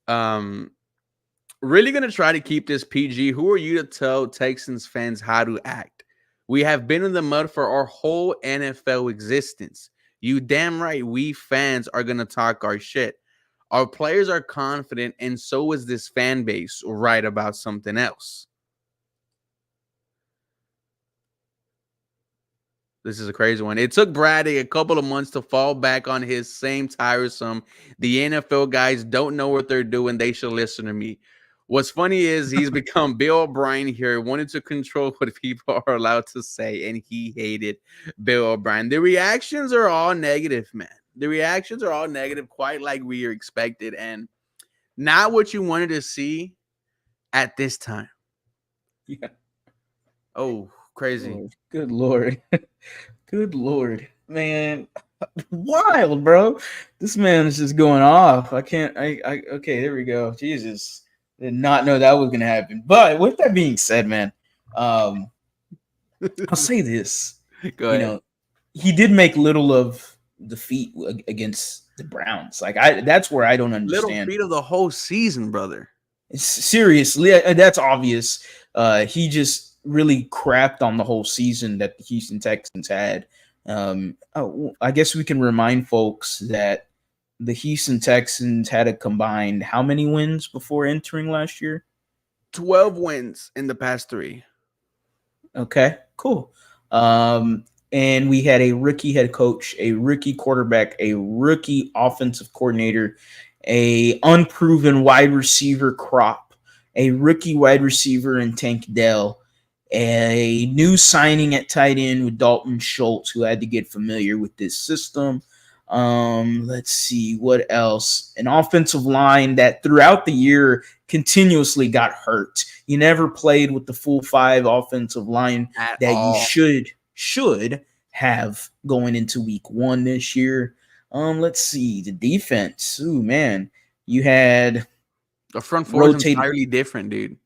[SPEAKER 2] Really gonna try to keep this PG. Who are you to tell Texans fans how to act? We have been in the mud for our whole NFL existence. You damn right we fans are gonna talk our shit. Our players are confident, and so is this fan base right about something else. This is a crazy one. It took Brady a couple of months to fall back on his same tiresome. The NFL guys don't know what they're doing. They should listen to me. What's funny is he's become Bill O'Brien here, wanted to control what people are allowed to say, and he hated Bill O'Brien. The reactions are all negative, man. The reactions are all negative, quite like we expected, and not what you wanted to see at this time.
[SPEAKER 1] Yeah.
[SPEAKER 2] Oh, crazy.
[SPEAKER 1] Oh, good Lord. Good Lord. Man, wild, bro. This man is just going off. Okay, there we go. Jesus. Did not know that was going to happen. But with that being said, man, I'll say this.
[SPEAKER 2] Go
[SPEAKER 1] You
[SPEAKER 2] ahead.
[SPEAKER 1] know, he did make little of defeat against the Browns. Like, that's where I don't
[SPEAKER 2] Little
[SPEAKER 1] understand.
[SPEAKER 2] feat of the whole season, brother.
[SPEAKER 1] Seriously, that's obvious. He just really crapped on the whole season that the Houston Texans had. I guess we can remind folks that the Houston Texans had a combined how many wins before entering last year?
[SPEAKER 2] 12 wins in the past 3.
[SPEAKER 1] Okay, cool. And we had a rookie head coach, a rookie quarterback, a rookie offensive coordinator, a unproven wide receiver crop, a rookie wide receiver in Tank Dell, a new signing at tight end with Dalton Schultz, who had to get familiar with this system. Let's see what else. An offensive line that throughout the year continuously got hurt. You never played with the full 5 offensive line
[SPEAKER 2] At
[SPEAKER 1] that
[SPEAKER 2] all.
[SPEAKER 1] you should have going into week 1 this year. Let's see the defense. Ooh, man, you had
[SPEAKER 2] The front four is
[SPEAKER 1] rotating.
[SPEAKER 2] entirely different, dude.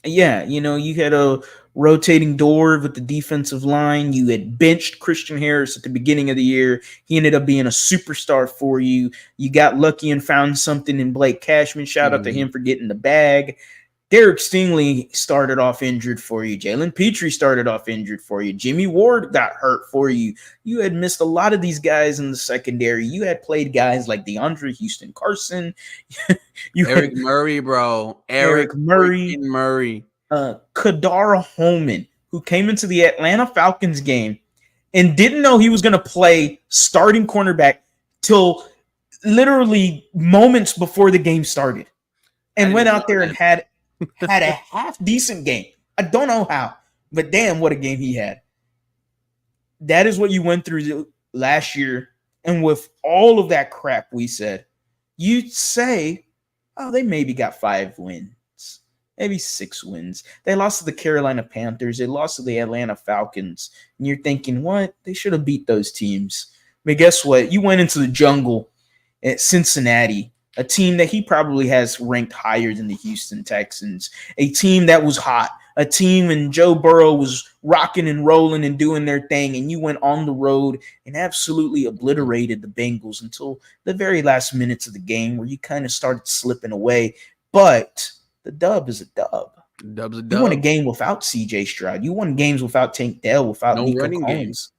[SPEAKER 1] Yeah, you had a rotating door with the defensive line. You had benched Christian Harris at the beginning of the year. He ended up being a superstar for you. You got lucky and found something in Blake Cashman. Shout out to him for getting the bag. Derek Stingley started off injured for you. Jalen Petrie started off injured for you. Jimmy Ward got hurt for you. You had missed a lot of these guys in the secondary. You had played guys like DeAndre Houston Carson.
[SPEAKER 2] Eric Murray, bro.
[SPEAKER 1] Eric Murray. Kadara Holman, who came into the Atlanta Falcons game and didn't know he was going to play starting cornerback till literally moments before the game started, and went out there and had a half decent game. I don't know how, but damn, what a game he had. That is what you went through last year, and with all of that crap we said, you'd say, oh, they maybe got 5 wins. Maybe 6 wins. They lost to the Carolina Panthers. They lost to the Atlanta Falcons. And you're thinking, what? They should have beat those teams. But guess what? You went into the jungle at Cincinnati, a team that he probably has ranked higher than the Houston Texans, a team that was hot, a team and Joe Burrow was rocking and rolling and doing their thing, and you went on the road and absolutely obliterated the Bengals until the very last minutes of the game where you kind of started slipping away. But the dub is a dub.
[SPEAKER 2] Dub's a dub.
[SPEAKER 1] You won a game without C.J. Stroud. You won games without Tank Dell, without Nico Collins.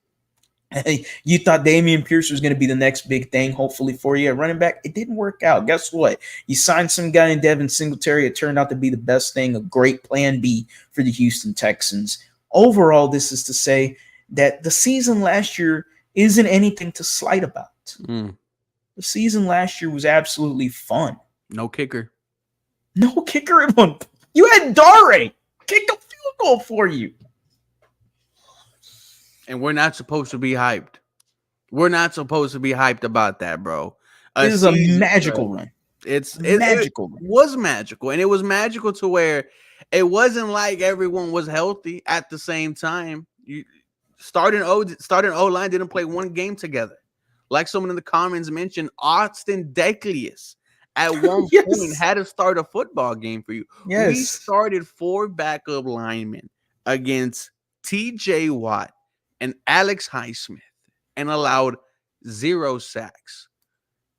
[SPEAKER 1] You thought Dameon Pierce was going to be the next big thing, hopefully, for you at running back. It didn't work out. Guess what? You signed some guy in Devin Singletary. It turned out to be the best thing, a great plan B for the Houston Texans. Overall, this is to say that the season last year isn't anything to slight about. The season last year was absolutely fun.
[SPEAKER 2] No kicker.
[SPEAKER 1] No kicker at one. You had Dare kick a field goal for you.
[SPEAKER 2] And we're not supposed to be hyped. We're not supposed to be hyped about that, bro.
[SPEAKER 1] It is a magical run.
[SPEAKER 2] It was magical. And it was magical to where it wasn't like everyone was healthy at the same time. Starting O-line didn't play one game together. Like someone in the comments mentioned, Austin Decklius at one point had to start a football game for you.
[SPEAKER 1] Yes.
[SPEAKER 2] We started 4 backup linemen against TJ Watt and Alex Highsmith and allowed 0 sacks.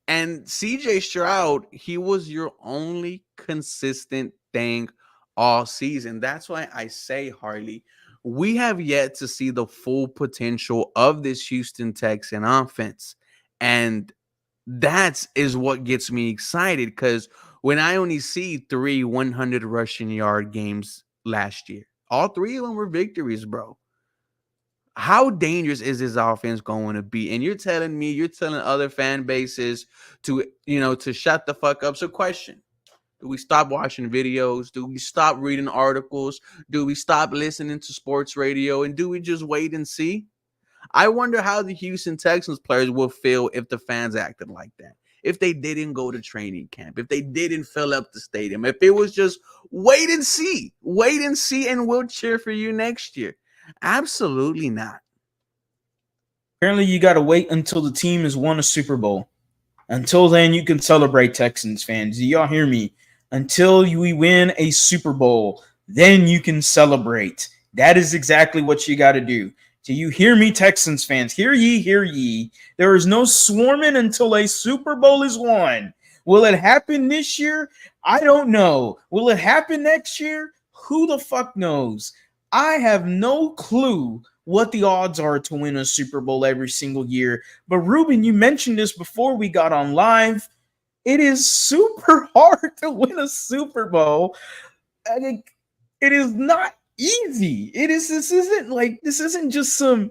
[SPEAKER 2] And CJ Stroud, he was your only consistent thing all season. That's why I say, Harley, we have yet to see the full potential of this Houston Texan offense. And That is what gets me excited, because when I only see 3 100 rushing yard games last year, all 3 of them were victories, bro. How dangerous is this offense going to be? And you're telling me, you're telling other fan bases to, to shut the fuck up. So question, do we stop watching videos? Do we stop reading articles? Do we stop listening to sports radio? And do we just wait and see? I wonder how the Houston Texans players will feel if the fans acted like that. If they didn't go to training camp, if they didn't fill up the stadium, if it was just wait and see, and we'll cheer for you next year. Absolutely not.
[SPEAKER 1] Apparently, you got to wait until the team has won a Super Bowl. Until then, you can celebrate, Texans fans. Do y'all hear me? Until we win a Super Bowl, then you can celebrate. That is exactly what you got to do. Do you hear me, Texans fans? Hear ye, hear ye. There is no swarming until a Super Bowl is won. Will it happen this year? I don't know. Will it happen next year? Who the fuck knows? I have no clue what the odds are to win a Super Bowl every single year. But Ruben, you mentioned this before we got on live. It is super hard to win a Super Bowl. And it is not easy. This isn't just some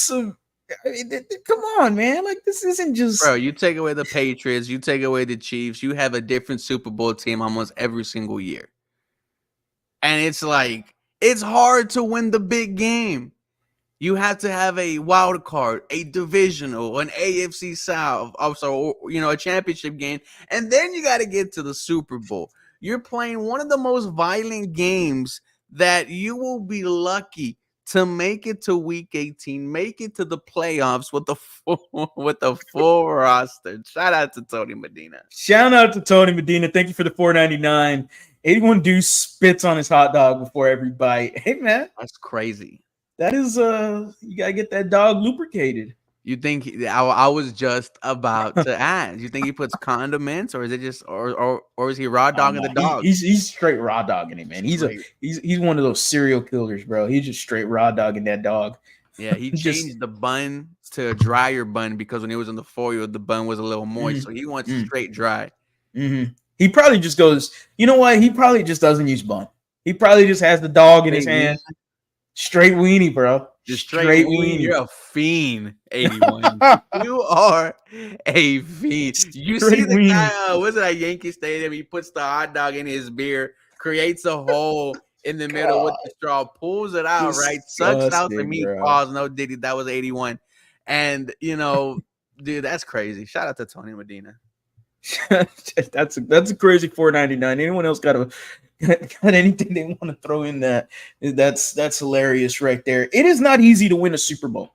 [SPEAKER 1] come on, man. Like, this isn't just,
[SPEAKER 2] Bro, you take away the Patriots, you take away the Chiefs, you have a different Super Bowl team almost every single year. And it's like, it's hard to win the big game. You have to have a wild card, a divisional, an AFC South, also, a championship game, and then you got to get to the Super Bowl. You're playing one of the most violent games that you will be lucky to make it to Week 18, make it to the playoffs with the full roster. Shout out to Tony Medina.
[SPEAKER 1] Shout out to Tony Medina. Thank you for the $4.99. 81 Deuce spits on his hot dog before every bite. Hey, man,
[SPEAKER 2] that's crazy.
[SPEAKER 1] That is you gotta get that dog lubricated.
[SPEAKER 2] You think I was just about to ask? You think he puts condiments, or is it just, or is he raw dogging the dog?
[SPEAKER 1] He's straight raw dogging it, man. He's one of those serial killers, bro. He's just straight raw dogging that dog.
[SPEAKER 2] Yeah, he changed the bun to a drier bun because when he was in the foil, the bun was a little moist, so he wants it straight dry.
[SPEAKER 1] Mm-hmm. He probably just goes, you know what? He probably just doesn't use bun. He probably just has the dog in his hand. Straight weenie, bro.
[SPEAKER 2] Just straight weenie. You're a fiend, 81. You are a fiend. You straight see the weenie. Guy, was it at Yankee Stadium? He puts the hot dog in his beer, creates a hole in the middle with the straw, pulls it out, right? Sucks out the meat. Pause. No diddy. That was 81. And, dude, that's crazy. Shout out to Tony Medina.
[SPEAKER 1] that's a crazy $4.99. Anyone else got anything they want to throw in that? That's hilarious right there. It is not easy to win a Super Bowl,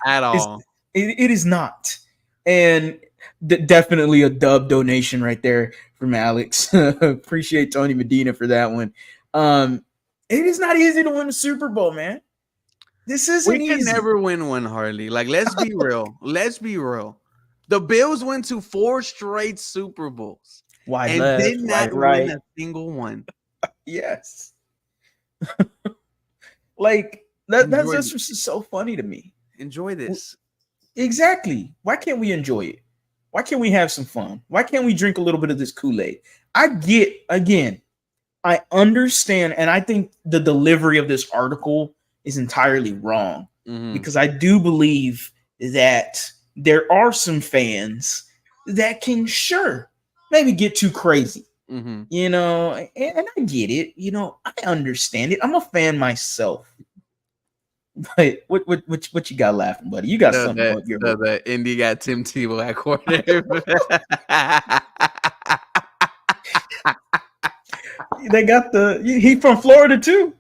[SPEAKER 2] at all.
[SPEAKER 1] It is not, and definitely a dub donation right there from Alex. Appreciate Tony Medina for that one. It is not easy to win a Super Bowl, man. This isn't easy.
[SPEAKER 2] We can never win one, Harley. Like, let's be real. Let's be real. The Bills went to 4 straight Super Bowls.
[SPEAKER 1] Wide
[SPEAKER 2] and
[SPEAKER 1] left,
[SPEAKER 2] did not
[SPEAKER 1] right.
[SPEAKER 2] win a single one.
[SPEAKER 1] Yes. That's just so funny to me.
[SPEAKER 2] Enjoy this.
[SPEAKER 1] Exactly. Why can't we enjoy it? Why can't we have some fun? Why can't we drink a little bit of this Kool-Aid? I understand, and I think the delivery of this article is entirely wrong, because I do believe that there are some fans that can maybe get too crazy, and I get it. I understand it. I'm a fan myself. But what you got laughing, buddy? You got something on your book.
[SPEAKER 2] The Indy got Tim Tebow at corner.
[SPEAKER 1] They got he from Florida too.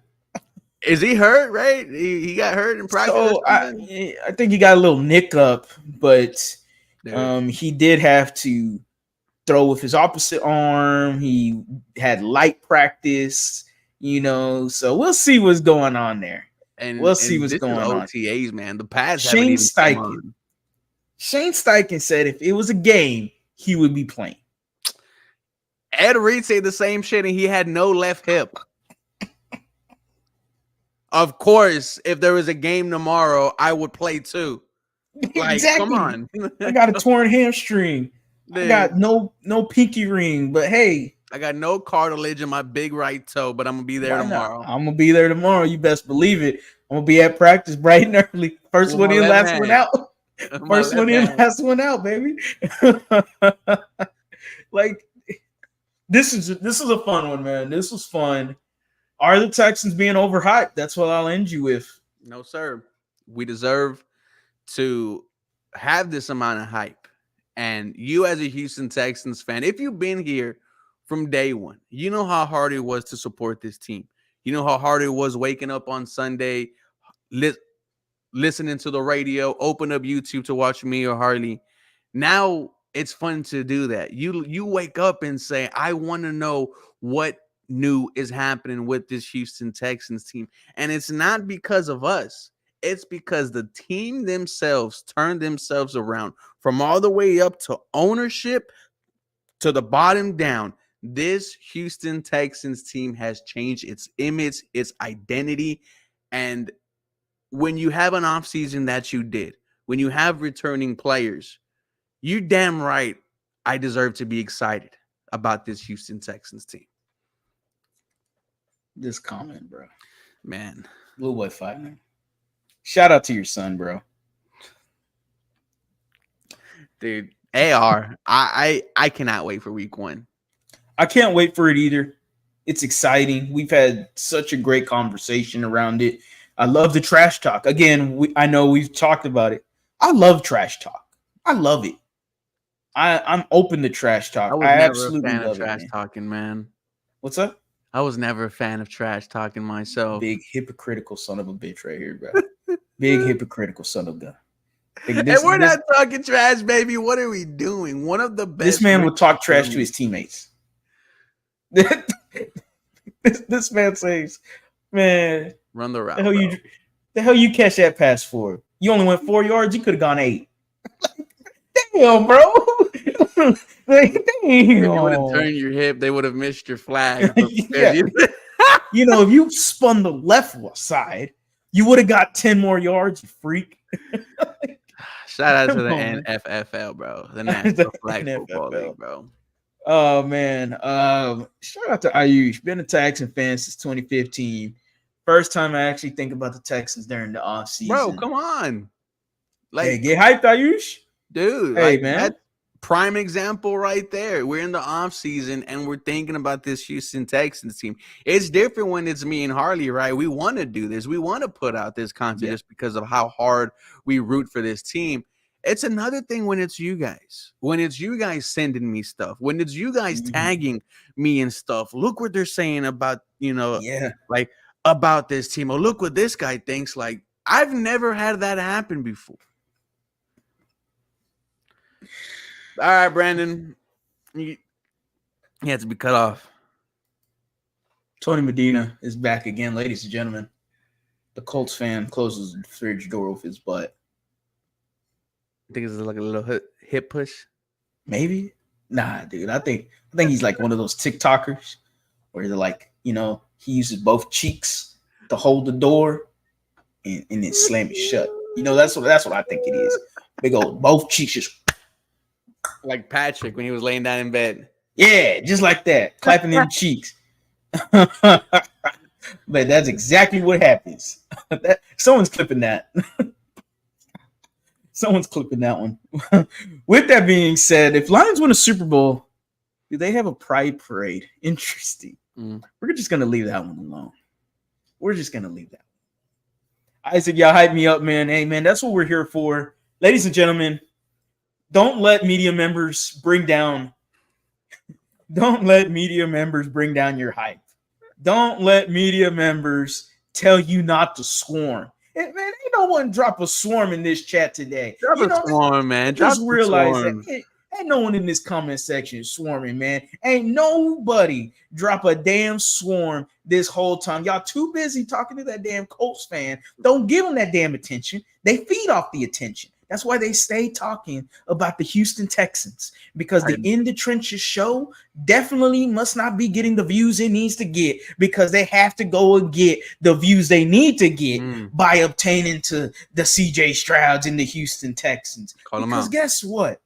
[SPEAKER 2] Is he hurt? Right, he got hurt in practice.
[SPEAKER 1] So I think he got a little nick up, but he did have to throw with his opposite arm. He had light practice, so we'll see what's going on there.
[SPEAKER 2] And we'll see what's going on. OTAs, man. The pass.
[SPEAKER 1] Shane Steichen said if it was a game, he would be playing.
[SPEAKER 2] Ed Reed said the same shit, and he had no left hip. Of course, if there was a game tomorrow, I would play too. Like, come
[SPEAKER 1] Exactly.
[SPEAKER 2] on.
[SPEAKER 1] I got a torn hamstring. I
[SPEAKER 2] Dude,
[SPEAKER 1] got no pinky ring, but hey,
[SPEAKER 2] I got no cartilage in my big right toe, but I'm gonna be there
[SPEAKER 1] why not?
[SPEAKER 2] tomorrow
[SPEAKER 1] I'm gonna be there tomorrow. You best believe it. I'm gonna be at practice bright and early. First
[SPEAKER 2] with
[SPEAKER 1] one
[SPEAKER 2] my
[SPEAKER 1] in,
[SPEAKER 2] left
[SPEAKER 1] last one
[SPEAKER 2] hand.
[SPEAKER 1] out.
[SPEAKER 2] My
[SPEAKER 1] First one
[SPEAKER 2] left
[SPEAKER 1] in,
[SPEAKER 2] hand.
[SPEAKER 1] last one out, baby. Like this is a fun one, man. This was fun. Are the Texans being overhyped? That's what I'll end you with.
[SPEAKER 2] No, sir. We deserve to have this amount of hype. And you, as a Houston Texans fan, if you've been here from day one, you know how hard it was to support this team. You know how hard it was waking up on Sunday, listening to the radio, open up YouTube to watch me or Harley. Now it's fun to do that. You wake up and say, I want to know what new is happening with this Houston Texans team. And it's not because of us. It's because the team themselves turned themselves around from all the way up to ownership to the bottom down. This Houston Texans team has changed its image, its identity. And when you have an offseason that you did, when you have returning players, you damn right I deserve to be excited about this Houston Texans team.
[SPEAKER 1] This comment, bro.
[SPEAKER 2] Man.
[SPEAKER 1] Blue Boy Fight, man. Shout out to your son, bro.
[SPEAKER 2] Dude, AR, I cannot wait for week 1.
[SPEAKER 1] I can't wait for it either. It's exciting. We've had such a great conversation around it. I love the trash talk. Again, I know we've talked about it. I love trash talk. I love it. I'm open to trash talk.
[SPEAKER 2] I was
[SPEAKER 1] I
[SPEAKER 2] never a
[SPEAKER 1] absolutely
[SPEAKER 2] fan of
[SPEAKER 1] love
[SPEAKER 2] trash
[SPEAKER 1] it, man.
[SPEAKER 2] talking, man.
[SPEAKER 1] What's up?
[SPEAKER 2] I was never a fan of trash talking myself.
[SPEAKER 1] Big hypocritical son of a bitch right here, bro. Big hypocritical son of a gun.
[SPEAKER 2] And we're not talking trash, baby. What are we doing? One of the best.
[SPEAKER 1] This man would talk trash to his teammates. this man says, "Man,
[SPEAKER 2] run the route.
[SPEAKER 1] The hell you catch that pass for? You only went 4 yards. You could have gone 8. Damn, bro. Damn.
[SPEAKER 2] If you would have turned your hip, they would have missed your flag.
[SPEAKER 1] Yeah. You know, if you spun the left side, you would have got 10 more yards, you freak."
[SPEAKER 2] Shout out to the NFFL, bro. The National Flag Football League, bro.
[SPEAKER 1] Oh, man. Shout out to Ayush. Been a Texan fan since 2015. First time I actually think about the Texans during the offseason.
[SPEAKER 2] Bro, come on.
[SPEAKER 1] Like, hey, get hyped, Ayush.
[SPEAKER 2] Dude,
[SPEAKER 1] hey,
[SPEAKER 2] like,
[SPEAKER 1] man.
[SPEAKER 2] Prime example right there. We're in the offseason and we're thinking about this Houston Texans team. It's different when it's me and Harley, right? We want to do this. We want to put out this content just because of how hard we root for this team. It's another thing when it's you guys. When it's you guys sending me stuff. When it's you guys tagging me and stuff. Look what they're saying about, like about this team. Or look what this guy thinks. Like, I've never had that happen before. All right, Brandon. You had to be cut off.
[SPEAKER 1] Tony Medina is back again, ladies and gentlemen. The Colts fan closes the fridge door with his butt.
[SPEAKER 2] I think it's like a little hip push.
[SPEAKER 1] Maybe. Nah, dude. I think he's like one of those TikTokers where they're like, he uses both cheeks to hold the door and then slam it shut. That's what I think it is. Big old both cheeks just
[SPEAKER 2] like Patrick when he was laying down in bed.
[SPEAKER 1] Yeah, just like that. Clapping them cheeks. But that's exactly what happens. Someone's clipping that. Someone's clipping that one. With that being said, if Lions win a Super Bowl, do they have a pride parade? Interesting. We're just going to leave that one alone. We're just going to leave that one. Isaac, y'all hype me up, man. Hey, man, that's what we're here for. Ladies and gentlemen, don't let media members bring down your hype. Don't let media members tell you not to swarm. Man, ain't no one drop a swarm in this chat today.
[SPEAKER 2] Drop a swarm, man.
[SPEAKER 1] Just realize that ain't no one in this comment section swarming, man. Ain't nobody drop a damn swarm this whole time. Y'all too busy talking to that damn Colts fan. Don't give them that damn attention. They feed off the attention. That's why they stay talking about the Houston Texans, because the In the Trenches show definitely must not be getting the views it needs to get, because they have to go and get the views they need to get by obtaining to the CJ Strouds and the Houston Texans.
[SPEAKER 2] Call them
[SPEAKER 1] because
[SPEAKER 2] out.
[SPEAKER 1] guess what?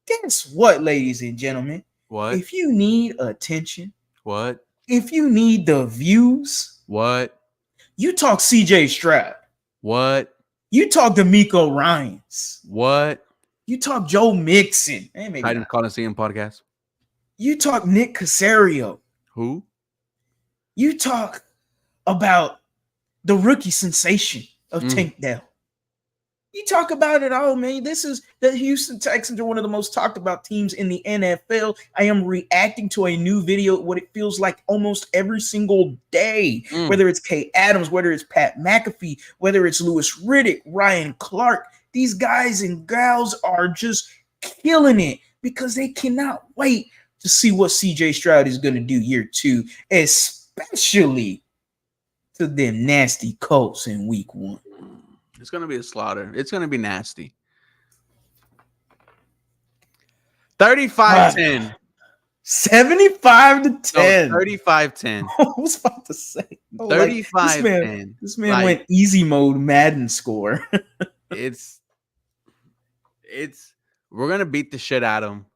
[SPEAKER 1] Guess what, ladies and gentlemen?
[SPEAKER 2] What?
[SPEAKER 1] If you need attention,
[SPEAKER 2] What?
[SPEAKER 1] if you need the views,
[SPEAKER 2] What?
[SPEAKER 1] you talk CJ Stroud.
[SPEAKER 2] What?
[SPEAKER 1] You talk D'Amico Ryans.
[SPEAKER 2] What?
[SPEAKER 1] You talk Joe Mixon.
[SPEAKER 2] Titans Coliseum podcast.
[SPEAKER 1] You talk Nick Casario.
[SPEAKER 2] Who?
[SPEAKER 1] You talk about the rookie sensation of Tank Dell. You talk about it all, man. This is the Houston Texans are one of the most talked about teams in the NFL. I am reacting to a new video, what it feels like almost every single day, whether it's Kay Adams, whether it's Pat McAfee, whether it's Louis Riddick, Ryan Clark. These guys and gals are just killing it because they cannot wait to see what CJ Stroud is going to do year 2, especially to them nasty Colts in week 1.
[SPEAKER 2] It's going to be a slaughter. It's going to be nasty. 35-10.
[SPEAKER 1] 75-10.
[SPEAKER 2] No, 35-10.
[SPEAKER 1] I was about to say.
[SPEAKER 2] 35-10.
[SPEAKER 1] This man went easy mode Madden score.
[SPEAKER 2] It's we're going to beat the shit out of them.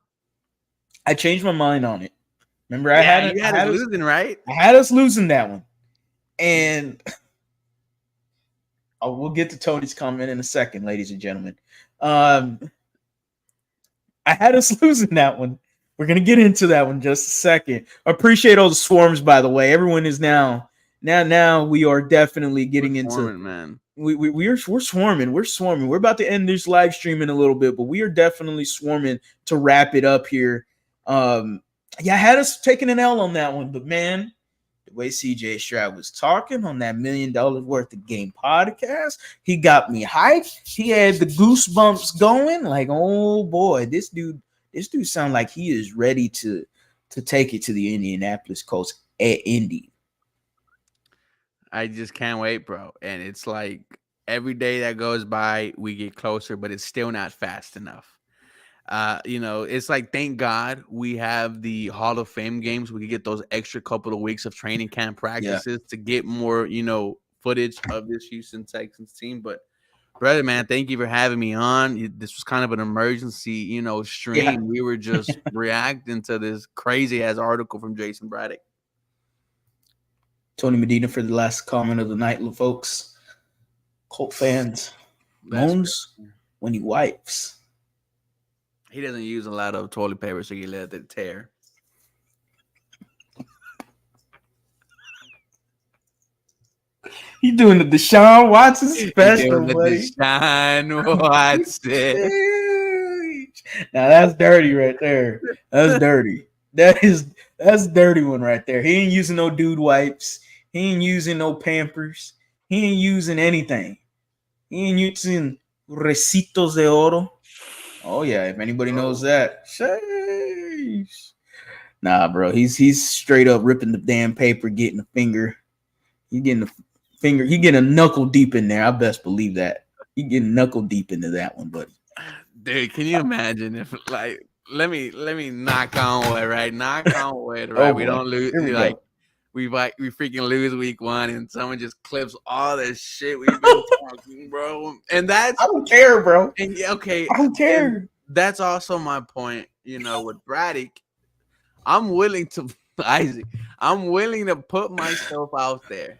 [SPEAKER 1] I changed my mind on it. Remember,
[SPEAKER 2] you had us losing, right?
[SPEAKER 1] I had us losing that one. And we'll get to Tony's comment in a second, ladies and gentlemen. I had us losing that one. We're going to get into that one in just a second. I appreciate all the swarms, by the way. Everyone is now we are definitely getting into
[SPEAKER 2] swarming, man.
[SPEAKER 1] We're swarming. We're swarming. We're about to end this live stream in a little bit, but we are definitely swarming to wrap it up here. I had us taking an L on that one, but man, the way CJ Stroud was talking on that $1 million worth of game podcast, he got me hyped. He had the goosebumps going. Like, oh boy, this dude sounds like he is ready to take it to the Indianapolis Colts at Indy.
[SPEAKER 2] I just can't wait, bro. And it's like every day that goes by, we get closer, but it's still not fast enough. It's like, thank God we have the Hall of Fame games. We can get those extra couple of weeks of training camp practices to get more, footage of this Houston Texans team. But brother, man, thank you for having me on. This was kind of an emergency, stream. Yeah. We were just reacting to this crazy ass article from Jason Braddock.
[SPEAKER 1] Tony Medina for the last comment of the night, folks. Colt fans, moans when he wipes.
[SPEAKER 2] He doesn't use a lot of toilet paper, so he let it tear.
[SPEAKER 1] He doing the Deshaun Watson special, buddy.
[SPEAKER 2] Deshaun Watson.
[SPEAKER 1] Now that's dirty right there. That's dirty. That's dirty one right there. He ain't using no dude wipes. He ain't using no Pampers. He ain't using anything. He ain't using Recitos de Oro. Oh yeah, if anybody knows that. Sheesh. Nah, bro. He's straight up ripping the damn paper, getting a finger. He getting a finger. He getting a knuckle deep in there. I best believe that. He getting knuckle deep into that one, buddy.
[SPEAKER 2] Dude, can you imagine if let me knock on wood, right? Knock on wood, right? We don't lose we freaking lose week 1 and someone just clips all this shit we've been talking, bro. And that's
[SPEAKER 1] I don't care, bro.
[SPEAKER 2] And okay,
[SPEAKER 1] I don't care.
[SPEAKER 2] That's also my point, with Braddock. I'm willing to Isaac. I'm willing to put myself out there.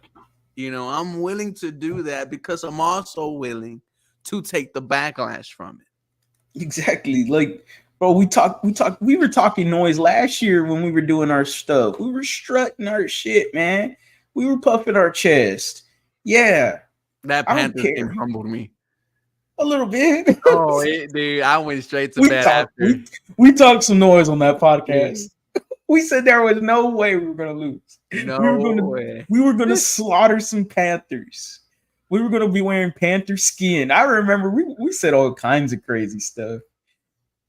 [SPEAKER 2] I'm willing to do that because I'm also willing to take the backlash from it.
[SPEAKER 1] Exactly. Like, bro, we were talking noise last year when we were doing our stuff. We were strutting our shit, man. We were puffing our chest. Yeah.
[SPEAKER 2] That Panthers game humbled me.
[SPEAKER 1] A little bit.
[SPEAKER 2] Oh, dude, I went straight to bed after.
[SPEAKER 1] We talked some noise on that podcast. We said there was no way we were going to lose. We were going to slaughter some Panthers. We were going to be wearing Panther skin. I remember we said all kinds of crazy stuff.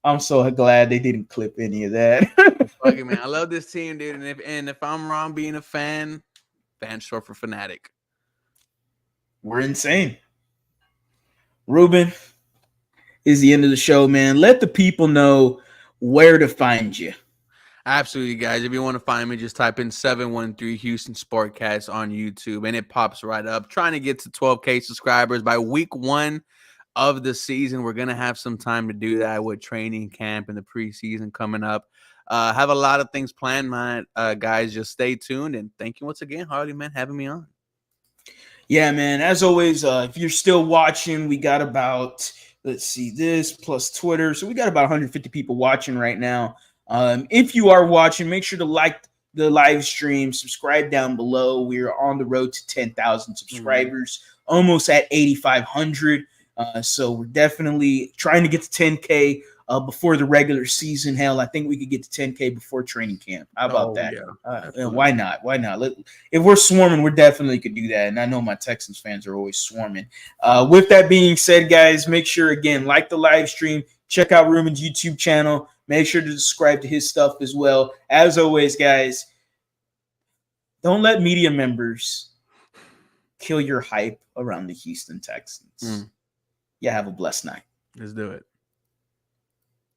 [SPEAKER 1] I'm so glad they didn't clip any of that.
[SPEAKER 2] Fuck it, man. I love this team, dude. And if I'm wrong being a fan short for fanatic.
[SPEAKER 1] We're insane. Ruben, is the end of the show, man. Let the people know where to find you.
[SPEAKER 2] Absolutely, guys. If you want to find me, just type in 713 Houston Sportcast on YouTube and it pops right up. Trying to get to 12K subscribers by week 1 of the season. We're going to have some time to do that with training camp and the preseason coming up. Have a lot of things planned, man. Guys, just stay tuned. And thank you once again, Harley, man, having me on.
[SPEAKER 1] Yeah, man. As always, if you're still watching, we got about, let's see, this plus Twitter. So we got about 150 people watching right now. If you are watching, make sure to like the live stream, subscribe down below. We're on the road to 10,000 subscribers, almost at 8,500. So we're definitely trying to get to 10K before the regular season. Hell, I think we could get to 10K before training camp. How about that?
[SPEAKER 2] Yeah,
[SPEAKER 1] why not? Why not? If we're swarming, we definitely could do that. And I know my Texans fans are always swarming. With that being said, guys, make sure, again, like the live stream. Check out Ruben's YouTube channel. Make sure to subscribe to his stuff as well. As always, guys, don't let media members kill your hype around the Houston Texans. Yeah, have a blessed night.
[SPEAKER 2] Let's do it.